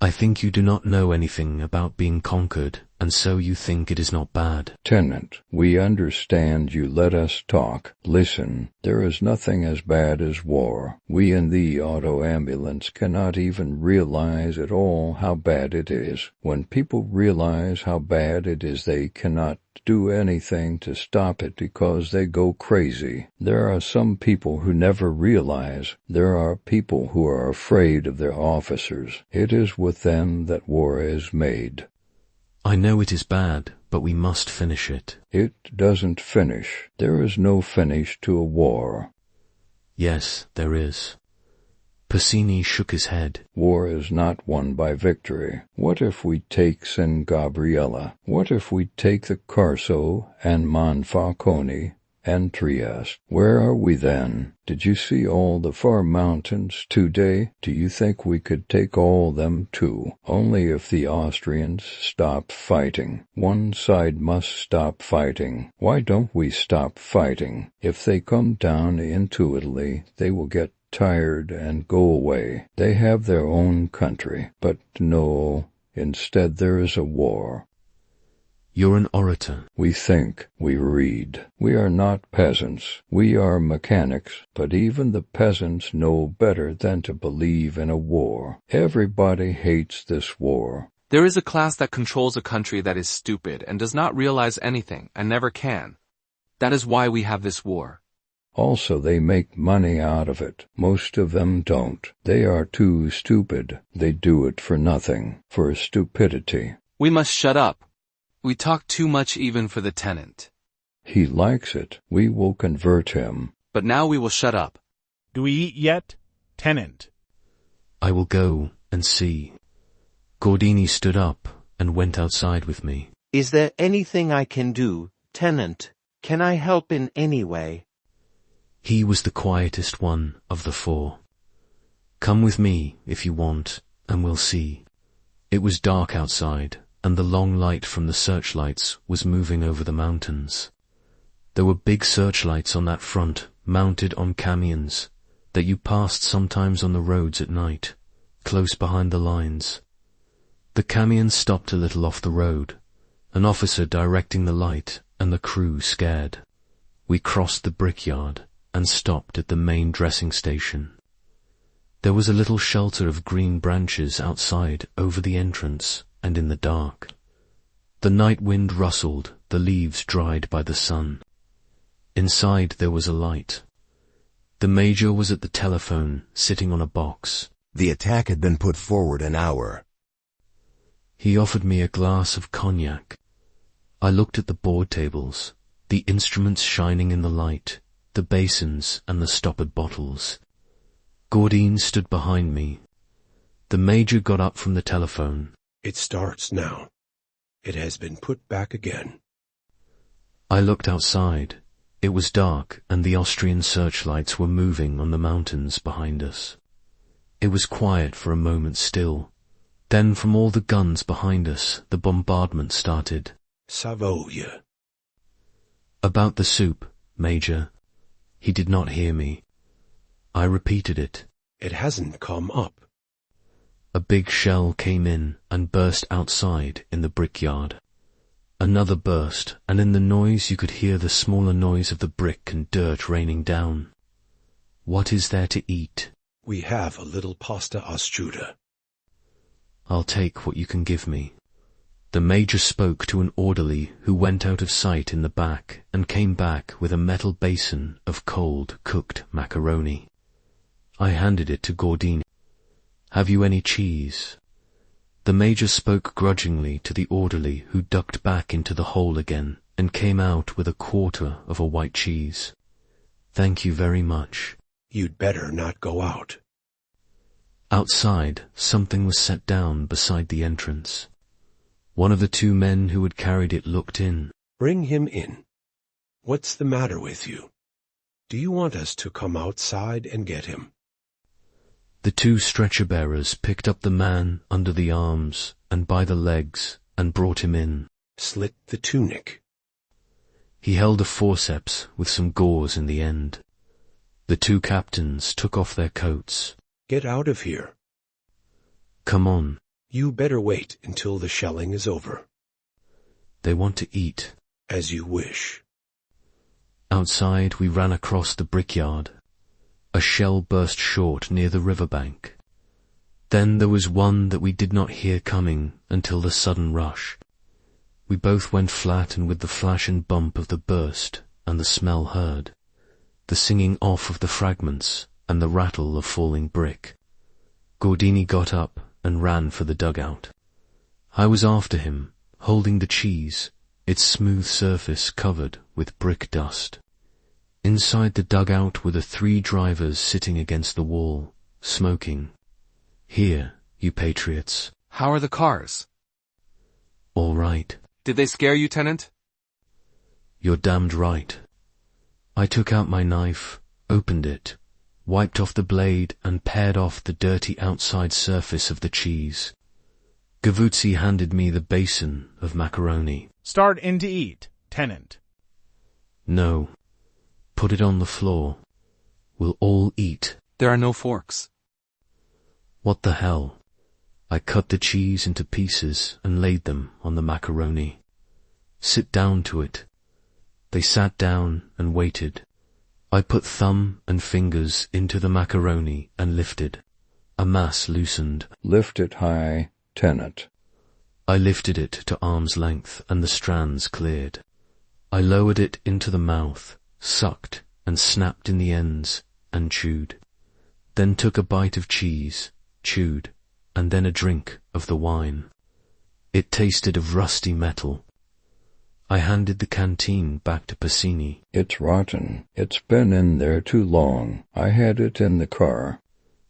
Speaker 1: I think you do not know anything about being conquered and so you think it is not bad.
Speaker 20: Tenant, we understand you let us talk. Listen, there is nothing as bad as war. We in the auto ambulance cannot even realize at all how bad it is. When people realize how bad it is, they cannot do anything to stop it because they go crazy. There are some people who never realize. There are people who are afraid of their officers. It is with them that war is made.
Speaker 1: I know it is bad, but we must finish it.
Speaker 20: It doesn't finish. There is no finish to a war.
Speaker 1: Yes, there is. Pacini shook his head.
Speaker 20: War is not won by victory. What if we take San Gabriele? What if we take the Carso and Monfalcone and Trieste? Where are we then? Did you see all the far mountains today? Do you think we could take all them too? Only if the Austrians stop fighting. One side must stop fighting. Why don't we stop fighting? If they come down into Italy, they will get tired and go away. They have their own country. But no, instead there is a war.
Speaker 1: You're an orator.
Speaker 20: We think, we read. We are not peasants. We are mechanics, but even the peasants know better than to believe in a war. Everybody hates this war.
Speaker 21: There is a class that controls a country that is stupid and does not realize anything and never can. That is why we have this war.
Speaker 20: Also, they make money out of it. Most of them don't. They are too stupid. They do it for nothing, for stupidity.
Speaker 21: We must shut up. We talk too much even for the tenant.
Speaker 20: He likes it. We will convert him.
Speaker 21: But now we will shut up.
Speaker 11: Do we eat yet? Tenant.
Speaker 1: I will go and see. Gordini stood up and went outside with me.
Speaker 5: Is there anything I can do, Tenant? Can I help in any way?
Speaker 1: He was the quietest one of the four. Come with me, if you want, and we'll see. It was dark outside, and the long light from the searchlights was moving over the mountains. There were big searchlights on that front, mounted on camions, that you passed sometimes on the roads at night, close behind the lines. The camion stopped a little off the road, an officer directing the light, and the crew scared. We crossed the brickyard and stopped at the main dressing station. There was a little shelter of green branches outside over the entrance and in the dark. The night wind rustled, the leaves dried by the sun. Inside there was a light. The major was at the telephone, sitting on a box.
Speaker 2: The attack had been put forward an hour.
Speaker 1: He offered me a glass of cognac. I looked at the board tables, the instruments shining in the light, the basins and the stoppered bottles. Gordine stood behind me. The major got up from the telephone.
Speaker 4: It starts now. It has been put back again.
Speaker 1: I looked outside. It was dark, and the Austrian searchlights were moving on the mountains behind us. It was quiet for a moment still. Then from all the guns behind us, the bombardment started.
Speaker 4: Savoye.
Speaker 1: About the soup, Major. He did not hear me. I repeated it.
Speaker 4: It hasn't come up.
Speaker 1: A big shell came in and burst outside in the brickyard. Another burst, and in the noise you could hear the smaller noise of the brick and dirt raining down. What is there to eat?
Speaker 4: We have a little pasta asciutta.
Speaker 1: I'll take what you can give me. The major spoke to an orderly who went out of sight in the back and came back with a metal basin of cold, cooked macaroni. I handed it to Gordini. Have you any cheese? The major spoke grudgingly to the orderly who ducked back into the hole again and came out with a quarter of a white cheese. Thank you very much.
Speaker 4: You'd better not go out.
Speaker 1: Outside, something was set down beside the entrance. One of the two men who had carried it looked in.
Speaker 4: Bring him in. What's the matter with you? Do you want us to come outside and get him?
Speaker 1: The two stretcher-bearers picked up the man under the arms and by the legs and brought him in.
Speaker 4: Slit the tunic.
Speaker 1: He held a forceps with some gauze in the end. The two captains took off their coats.
Speaker 4: Get out of here.
Speaker 1: Come on.
Speaker 4: You better wait until the shelling is over.
Speaker 1: They want to eat.
Speaker 4: As you wish.
Speaker 1: Outside, we ran across the brickyard. A shell burst short near the riverbank. Then there was one that we did not hear coming until the sudden rush. We both went flat, and with the flash and bump of the burst and the smell heard, the singing off of the fragments and the rattle of falling brick, Gordini got up and ran for the dugout. I was after him, holding the cheese, its smooth surface covered with brick dust. Inside the dugout were the 3 drivers sitting against the wall, smoking. Here, you patriots.
Speaker 21: How are the cars?
Speaker 1: All right.
Speaker 21: Did they scare you, Tenant?
Speaker 1: You're damned right. I took out my knife, opened it, wiped off the blade, and pared off the dirty outside surface of the cheese. Gavuzzi handed me the basin of macaroni.
Speaker 11: Start in to eat, Tenant.
Speaker 1: No. Put it on the floor. We'll all eat.
Speaker 21: There are no forks.
Speaker 1: What the hell? I cut the cheese into pieces and laid them on the macaroni. Sit down to it. They sat down and waited. I put thumb and fingers into the macaroni and lifted. A mass loosened.
Speaker 20: Lift it high, Tenant.
Speaker 1: I lifted it to arm's length and the strands cleared. I lowered it into the mouth, sucked and snapped in the ends and chewed. Then took a bite of cheese, chewed, and then a drink of the wine. It tasted of rusty metal. I handed the canteen back to Passini.
Speaker 20: It's rotten. It's been in there too long. I had it in the car.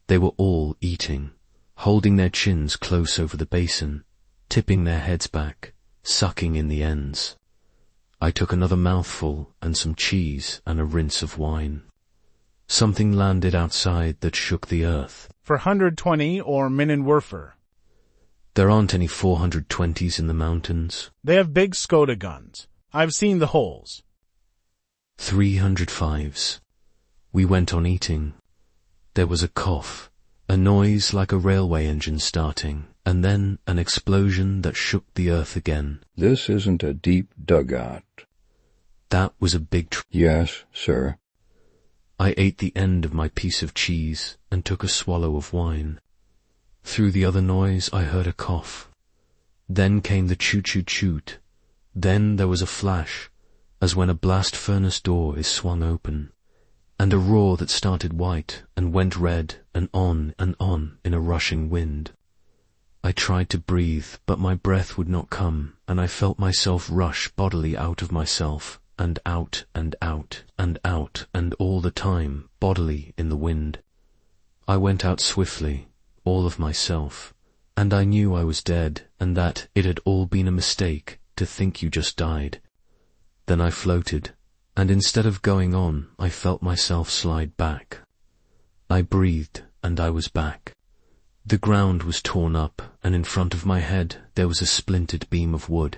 Speaker 1: They were all eating, holding their chins close over the basin, tipping their heads back, sucking in the ends. I took another mouthful and some cheese and a rinse of wine. Something landed outside that shook the earth.
Speaker 11: For 120 or Minenwerfer.
Speaker 1: There aren't any 420s in the mountains.
Speaker 11: They have big Skoda guns. I've seen the holes.
Speaker 1: 305s. We went on eating. There was a cough, a noise like a railway engine starting, and then an explosion that shook the earth again.
Speaker 20: This isn't a deep dugout.
Speaker 1: That was a big
Speaker 20: Yes, sir.
Speaker 1: I ate the end of my piece of cheese and took a swallow of wine. Through the other noise I heard a cough. Then came the choo-choo-choot. Then there was a flash, as when a blast furnace door is swung open, and a roar that started white and went red and on in a rushing wind. I tried to breathe, but my breath would not come, and I felt myself rush bodily out of myself, and out and out and out, and all the time bodily in the wind. I went out swiftly, all of myself, and I knew I was dead, and that it had all been a mistake to think you just died. Then I floated, and instead of going on, I felt myself slide back. I breathed, and I was back. The ground was torn up, and in front of my head there was a splintered beam of wood.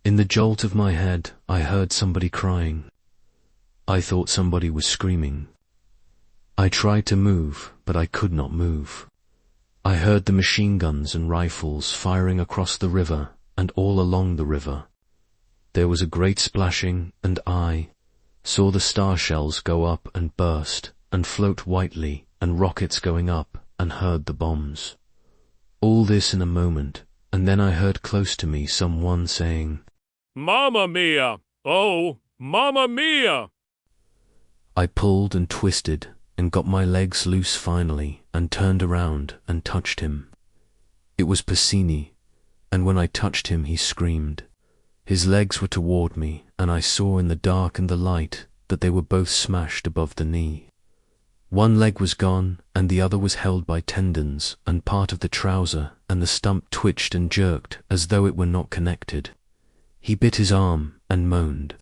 Speaker 1: In the jolt of my head, I heard somebody crying. I thought somebody was screaming. I tried to move, but I could not move. I heard the machine guns and rifles firing across the river and all along the river. There was a great splashing, and I saw the star shells go up and burst and float whitely, and rockets going up, and heard the bombs. All this in a moment, and then I heard close to me someone saying,
Speaker 8: "Mamma mia! Oh, Mamma mia!"
Speaker 1: I pulled and twisted and got my legs loose finally and turned around and touched him. It was Passini, and when I touched him he screamed. His legs were toward me, and I saw in the dark and the light that they were both smashed above the knee. One leg was gone, and the other was held by tendons and part of the trouser, and the stump twitched and jerked as though it were not connected. He bit his arm and moaned.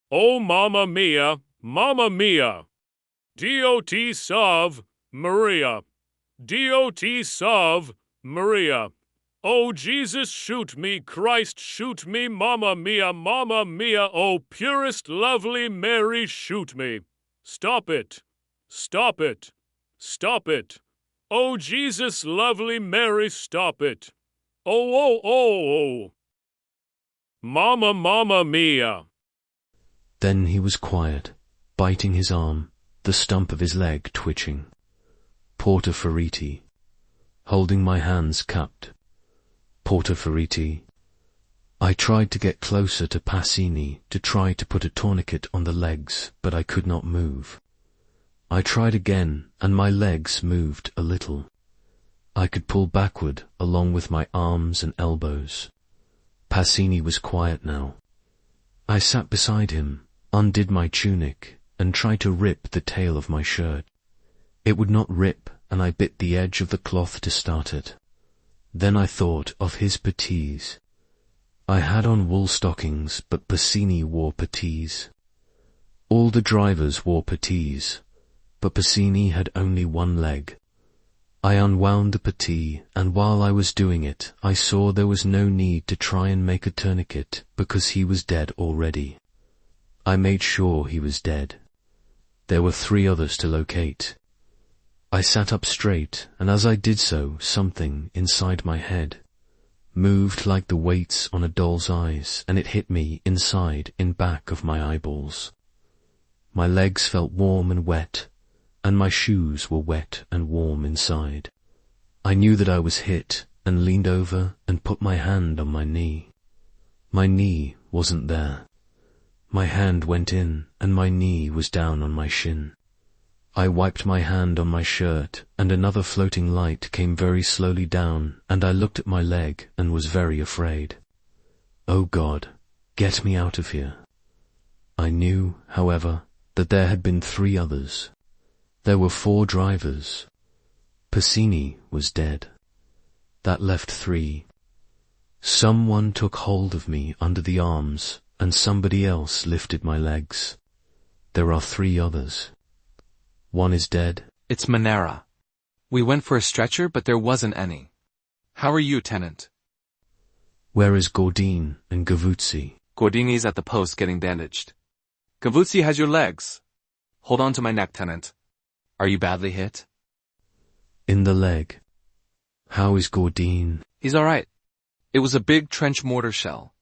Speaker 8: "Oh, Mamma mia! Mamma mia! D.O.T. Salve Maria! D.O.T. Salve Maria! Oh, Jesus, shoot me! Christ, shoot me! Mamma mia! Mamma mia! Oh, purest, lovely Mary, shoot me! Stop it! Stop it! Stop it! Oh, Jesus, lovely Mary, stop it! Oh, oh, oh, oh!" Mamma, mamma mia.
Speaker 1: Then he was quiet, biting his arm, the stump of his leg twitching. Porta feriti. Holding my hands cupped. Porta feriti. I tried to get closer to Passini to try to put a tourniquet on the legs, but I could not move. I tried again, and my legs moved a little. I could pull backward along with my arms and elbows. Passini was quiet now. I sat beside him, undid my tunic, and tried to rip the tail of my shirt. It would not rip, and I bit the edge of the cloth to start it. Then I thought of his puttees. I had on wool stockings, but Passini wore puttees. All the drivers wore puttees, but Passini had only one leg. I unwound the puttee, and while I was doing it, I saw there was no need to try and make a tourniquet, because he was dead already. I made sure he was dead. There were 3 others to locate. I sat up straight, and as I did so, something inside my head moved like the weights on a doll's eyes, and it hit me inside in back of my eyeballs. My legs felt warm and wet, and my shoes were wet and warm inside. I knew that I was hit, and leaned over and put my hand on my knee. My knee wasn't there. My hand went in, and my knee was down on my shin. I wiped my hand on my shirt, and another floating light came very slowly down, and I looked at my leg and was very afraid. Oh God, get me out of here. I knew, however, that there had been 3 others. There were 4 drivers. Passini was dead. That left 3. Someone took hold of me under the arms, and somebody else lifted my legs. There are 3 others. 1 is dead.
Speaker 21: It's Manera. We went for a stretcher, but there wasn't any. How are you, Tenant?
Speaker 1: Where is Gordine and Gavuzzi?
Speaker 21: Gordini's at the post getting bandaged. Gavuzzi has your legs. Hold on to my neck, Tenant. Are you badly hit?
Speaker 1: In the leg. How is Gordine?
Speaker 21: He's all right. It was a big trench mortar shell.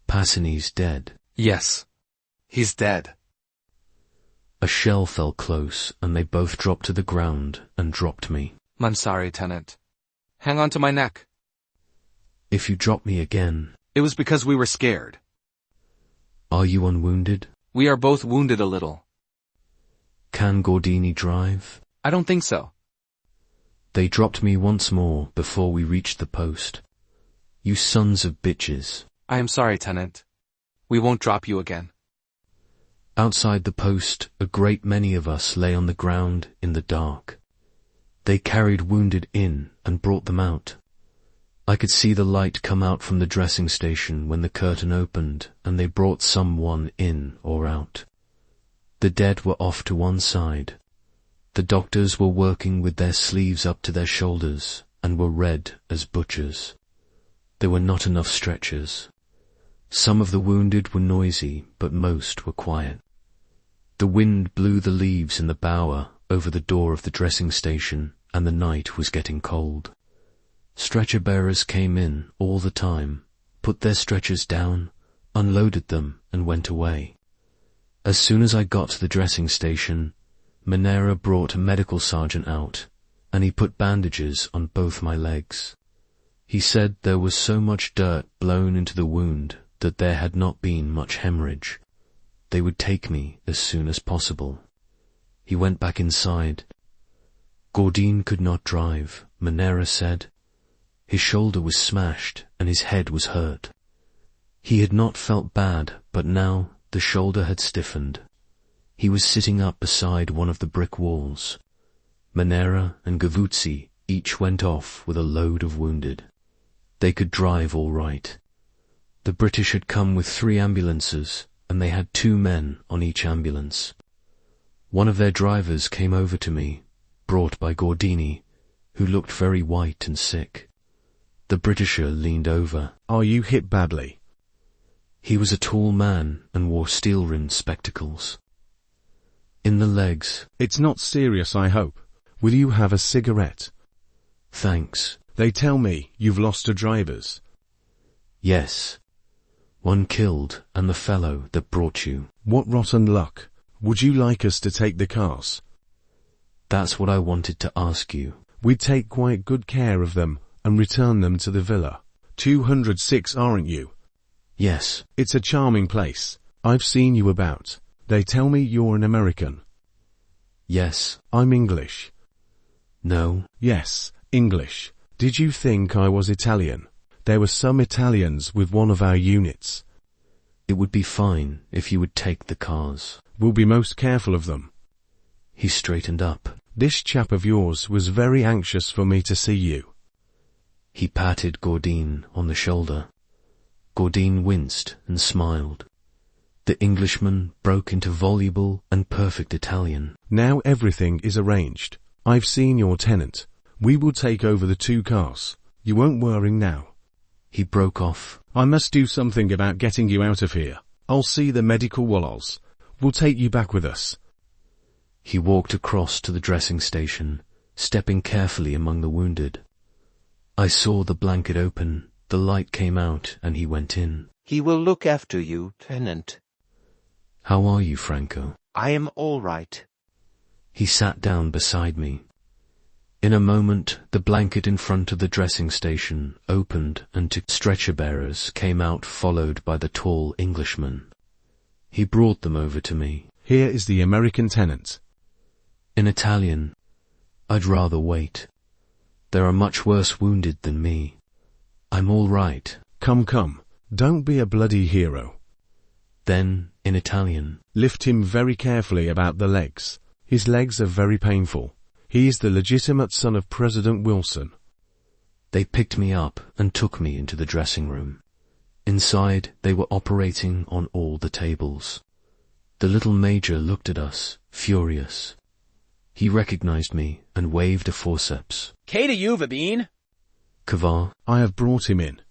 Speaker 1: Passini's dead.
Speaker 21: Yes. He's dead.
Speaker 1: A shell fell close, and they both dropped to the ground and dropped me.
Speaker 21: I'm sorry, Tenant. Hang on to my neck.
Speaker 1: If you drop me again...
Speaker 21: It was because we were scared.
Speaker 1: Are you unwounded?
Speaker 21: We are both wounded a little.
Speaker 1: Can Gordini drive?
Speaker 21: I don't think so.
Speaker 1: They dropped me once more before we reached the post. You sons of bitches.
Speaker 21: I am sorry, Tenant. We won't drop you again.
Speaker 1: Outside the post, a great many of us lay on the ground in the dark. They carried wounded in and brought them out. I could see the light come out from the dressing station when the curtain opened, and they brought someone in or out. The dead were off to one side. The doctors were working with their sleeves up to their shoulders and were red as butchers. There were not enough stretchers. Some of the wounded were noisy, but most were quiet. The wind blew the leaves in the bower over the door of the dressing station, and the night was getting cold. Stretcher-bearers came in all the time, put their stretchers down, unloaded them, and went away. As soon as I got to the dressing station, Manera brought a medical sergeant out, and he put bandages on both my legs. He said there was so much dirt blown into the wound that there had not been much hemorrhage. They would take me as soon as possible. He went back inside. Gordine could not drive, Manera said. His shoulder was smashed and his head was hurt. He had not felt bad, but now the shoulder had stiffened. He was sitting up beside one of the brick walls. Manera and Gavuzzi each went off with a load of wounded. They could drive all right. The British had come with 3 ambulances, and they had 2 men on each ambulance. One of their drivers came over to me, brought by Gordini, who looked very white and sick. The Britisher leaned over.
Speaker 11: Are you hit badly?
Speaker 1: He was a tall man and wore steel-rimmed spectacles. In the legs.
Speaker 11: It's not serious, I hope. Will you have a cigarette?
Speaker 1: Thanks.
Speaker 11: They tell me you've lost a driver's.
Speaker 1: Yes. One killed, and the fellow that brought you.
Speaker 7: What rotten luck. Would you like us to take the cars?
Speaker 1: That's what I wanted to ask you.
Speaker 7: We'd take quite good care of them and return them to the villa. 206, aren't you?
Speaker 1: Yes.
Speaker 7: It's a charming place. I've seen you about. They tell me you're an American.
Speaker 1: Yes.
Speaker 7: I'm English.
Speaker 1: No.
Speaker 7: Yes, English. Did you think I was Italian? There were some Italians with one of our units.
Speaker 1: It would be fine if you would take the cars.
Speaker 7: We'll be most careful of them.
Speaker 1: He straightened up.
Speaker 7: This chap of yours was very anxious for me to see you.
Speaker 1: He patted Gordine on the shoulder. Gordine winced and smiled. The Englishman broke into voluble and perfect Italian.
Speaker 7: Now everything is arranged. I've seen your tenant. We will take over the 2 cars. You won't worry now.
Speaker 1: He broke off.
Speaker 7: I must do something about getting you out of here. I'll see the medical wallows. We'll take you back with us.
Speaker 1: He walked across to the dressing station, stepping carefully among the wounded. I saw the blanket open, the light came out, and he went in.
Speaker 5: He will look after you, Tenant.
Speaker 1: How are you, Franco?
Speaker 5: I am all right.
Speaker 1: He sat down beside me. In a moment, the blanket in front of the dressing station opened and 2 stretcher-bearers came out, followed by the tall Englishman. He brought them over to me.
Speaker 7: Here is the American tenant.
Speaker 1: In Italian, I'd rather wait. There are much worse wounded than me. I'm all right.
Speaker 7: Come, come. Don't be a bloody hero.
Speaker 1: Then, in Italian,
Speaker 7: lift him very carefully about the legs. His legs are very painful. He is the legitimate son of President Wilson.
Speaker 1: They picked me up and took me into the dressing room. Inside, they were operating on all the tables. The little major looked at us, furious. He recognized me and waved a forceps.
Speaker 10: K to you, Vabine.
Speaker 1: Kavar.
Speaker 7: I have brought him in.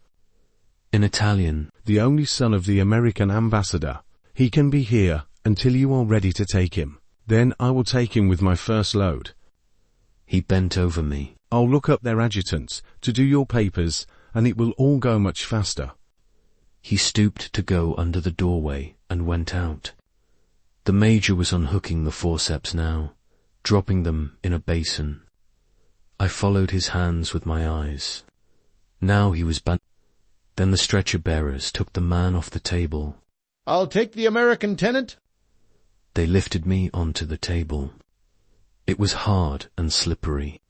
Speaker 1: In Italian.
Speaker 7: The only son of the American ambassador. He can be here until you are ready to take him. Then I will take him with my first load.
Speaker 1: He bent over me.
Speaker 7: I'll look up their adjutants to do your papers, and it will all go much faster.
Speaker 1: He stooped to go under the doorway and went out. The major was unhooking the forceps now, dropping them in a basin. I followed his hands with my eyes. Now he was Then the stretcher-bearers took the man off the table.
Speaker 22: I'll take the American tenant.
Speaker 1: They lifted me onto the table. It was hard and slippery.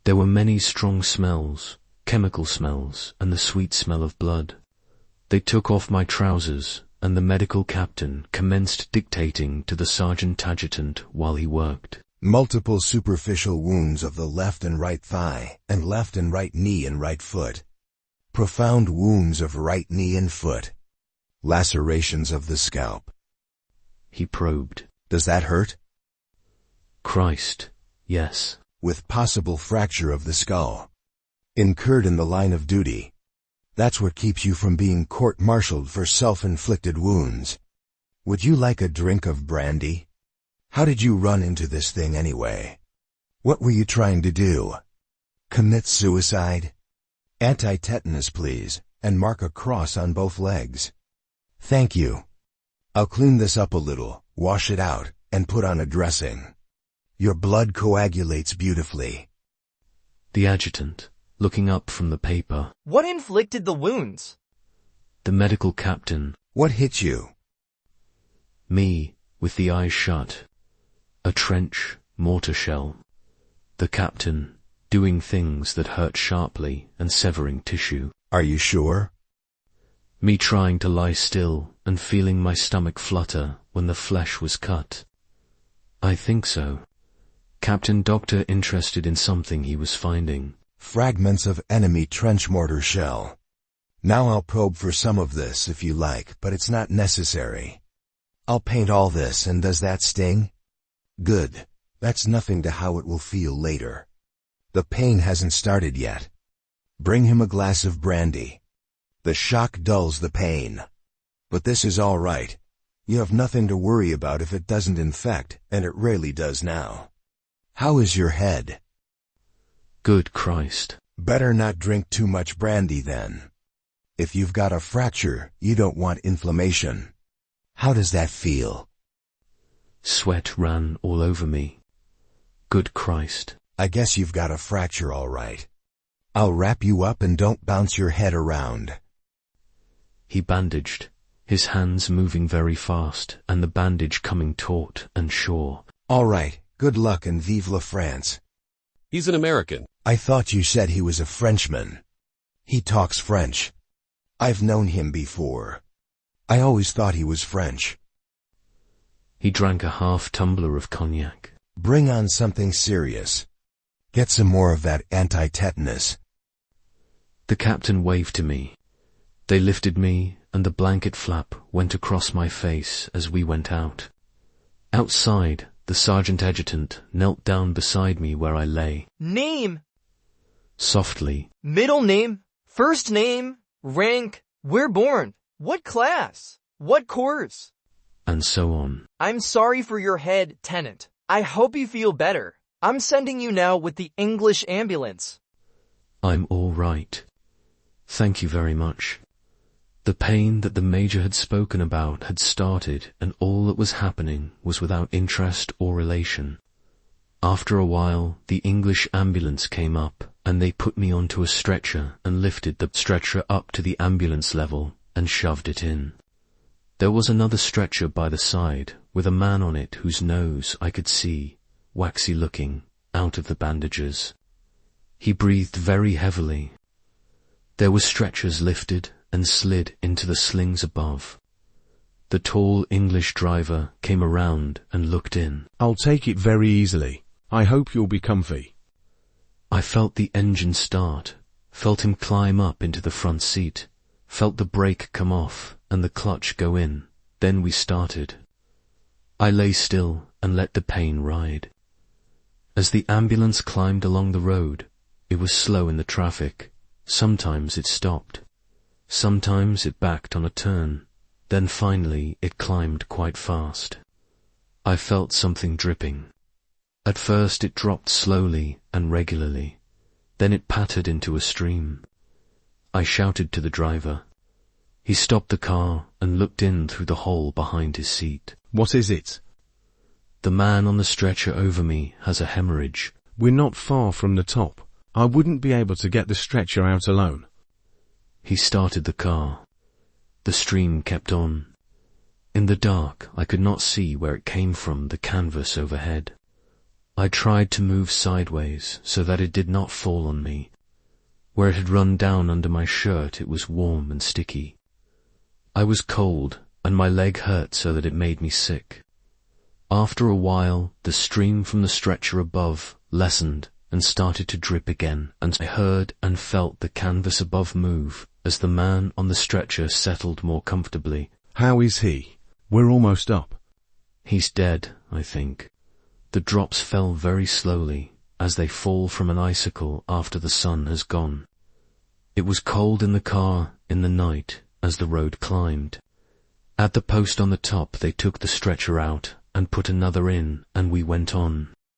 Speaker 1: There were many strong smells, chemical smells, and the sweet smell of blood. They took off my trousers, and the medical captain commenced dictating to the sergeant adjutant while he worked.
Speaker 2: Multiple superficial wounds of the left and right thigh, and left and right knee and right foot. Profound wounds of right knee and foot. Lacerations of the scalp.
Speaker 1: He probed.
Speaker 2: Does that hurt?
Speaker 1: Christ, yes.
Speaker 2: With possible fracture of the skull. Incurred in the line of duty. That's what keeps you from being court-martialed for self-inflicted wounds. Would you like a drink of brandy? How did you run into this thing anyway? What were you trying to do? Commit suicide? Anti-tetanus, please, and mark a cross on both legs. Thank you. I'll clean this up a little, wash it out, and put on a dressing. Your blood coagulates beautifully.
Speaker 1: The adjutant, looking up from the paper.
Speaker 23: What inflicted the wounds?
Speaker 1: The medical captain.
Speaker 2: What hit you?
Speaker 1: Me, with the eyes shut. A trench mortar shell. The captain, doing things that hurt sharply and severing tissue.
Speaker 2: Are you sure?
Speaker 1: Me trying to lie still and feeling my stomach flutter when the flesh was cut. I think so. Captain Doctor interested in something he was finding.
Speaker 2: Fragments of enemy trench mortar shell. Now I'll probe for some of this if you like, but it's not necessary. I'll paint all this, and does that sting? Good. That's nothing to how it will feel later. The pain hasn't started yet. Bring him a glass of brandy. The shock dulls the pain. But this is all right. You have nothing to worry about if it doesn't infect, and it rarely does now. How is your head?
Speaker 1: Good Christ.
Speaker 2: Better not drink too much brandy then. If you've got a fracture, you don't want inflammation. How does that feel?
Speaker 1: Sweat ran all over me. Good Christ.
Speaker 2: I guess you've got a fracture all right. I'll wrap you up and don't bounce your head around.
Speaker 1: He bandaged, his hands moving very fast, and the bandage coming taut and sure.
Speaker 2: All right, good luck and vive la France.
Speaker 19: He's an American.
Speaker 2: I thought you said he was a Frenchman. He talks French. I've known him before. I always thought he was French.
Speaker 1: He drank a half tumbler of cognac.
Speaker 2: Bring on something serious. Get some more of that anti-tetanus.
Speaker 1: The captain waved to me. They lifted me, and the blanket flap went across my face as we went out. Outside, the sergeant adjutant knelt down beside me where I lay.
Speaker 23: Name.
Speaker 1: Softly.
Speaker 23: Middle name. First name. Rank. Where born. What class. What course.
Speaker 1: And so on.
Speaker 23: I'm sorry for your head, Tenant. I hope you feel better. I'm sending you now with the English ambulance.
Speaker 1: I'm all right. Thank you very much. The pain that the Major had spoken about had started, and all that was happening was without interest or relation. After a while, the English ambulance came up, and they put me onto a stretcher and lifted the stretcher up to the ambulance level and shoved it in. There was another stretcher by the side, with a man on it whose nose I could see, waxy looking, out of the bandages. He breathed very heavily. There were stretchers lifted and slid into the slings above. The tall English driver came around and looked in.
Speaker 7: I'll take it very easily. I hope you'll be comfy.
Speaker 1: I felt the engine start, felt him climb up into the front seat, felt the brake come off and the clutch go in. Then we started. I lay still and let the pain ride. As the ambulance climbed along the road, it was slow in the traffic. Sometimes it stopped. Sometimes it backed on a turn. Then finally it climbed quite fast. I felt something dripping. At first it dropped slowly and regularly. Then it pattered into a stream. I shouted to the driver. He stopped the car and looked in through the hole behind his seat.
Speaker 7: What is it?
Speaker 1: The man on the stretcher over me has a hemorrhage.
Speaker 7: We're not far from the top. I wouldn't be able to get the stretcher out alone.
Speaker 1: He started the car. The stream kept on. In the dark, I could not see where it came from, the canvas overhead. I tried to move sideways so that it did not fall on me. Where it had run down under my shirt, it was warm and sticky. I was cold, and my leg hurt so that it made me sick. After a while, the stream from the stretcher above lessened and started to drip again, and I heard and felt the canvas above move as the man on the stretcher settled more comfortably.
Speaker 7: How is he? We're almost up.
Speaker 1: He's dead, I think. The drops fell very slowly, as they fall from an icicle after the sun has gone. It was cold in the car in the night as the road climbed. At the post on the top they took the stretcher out and put another in, and we went on.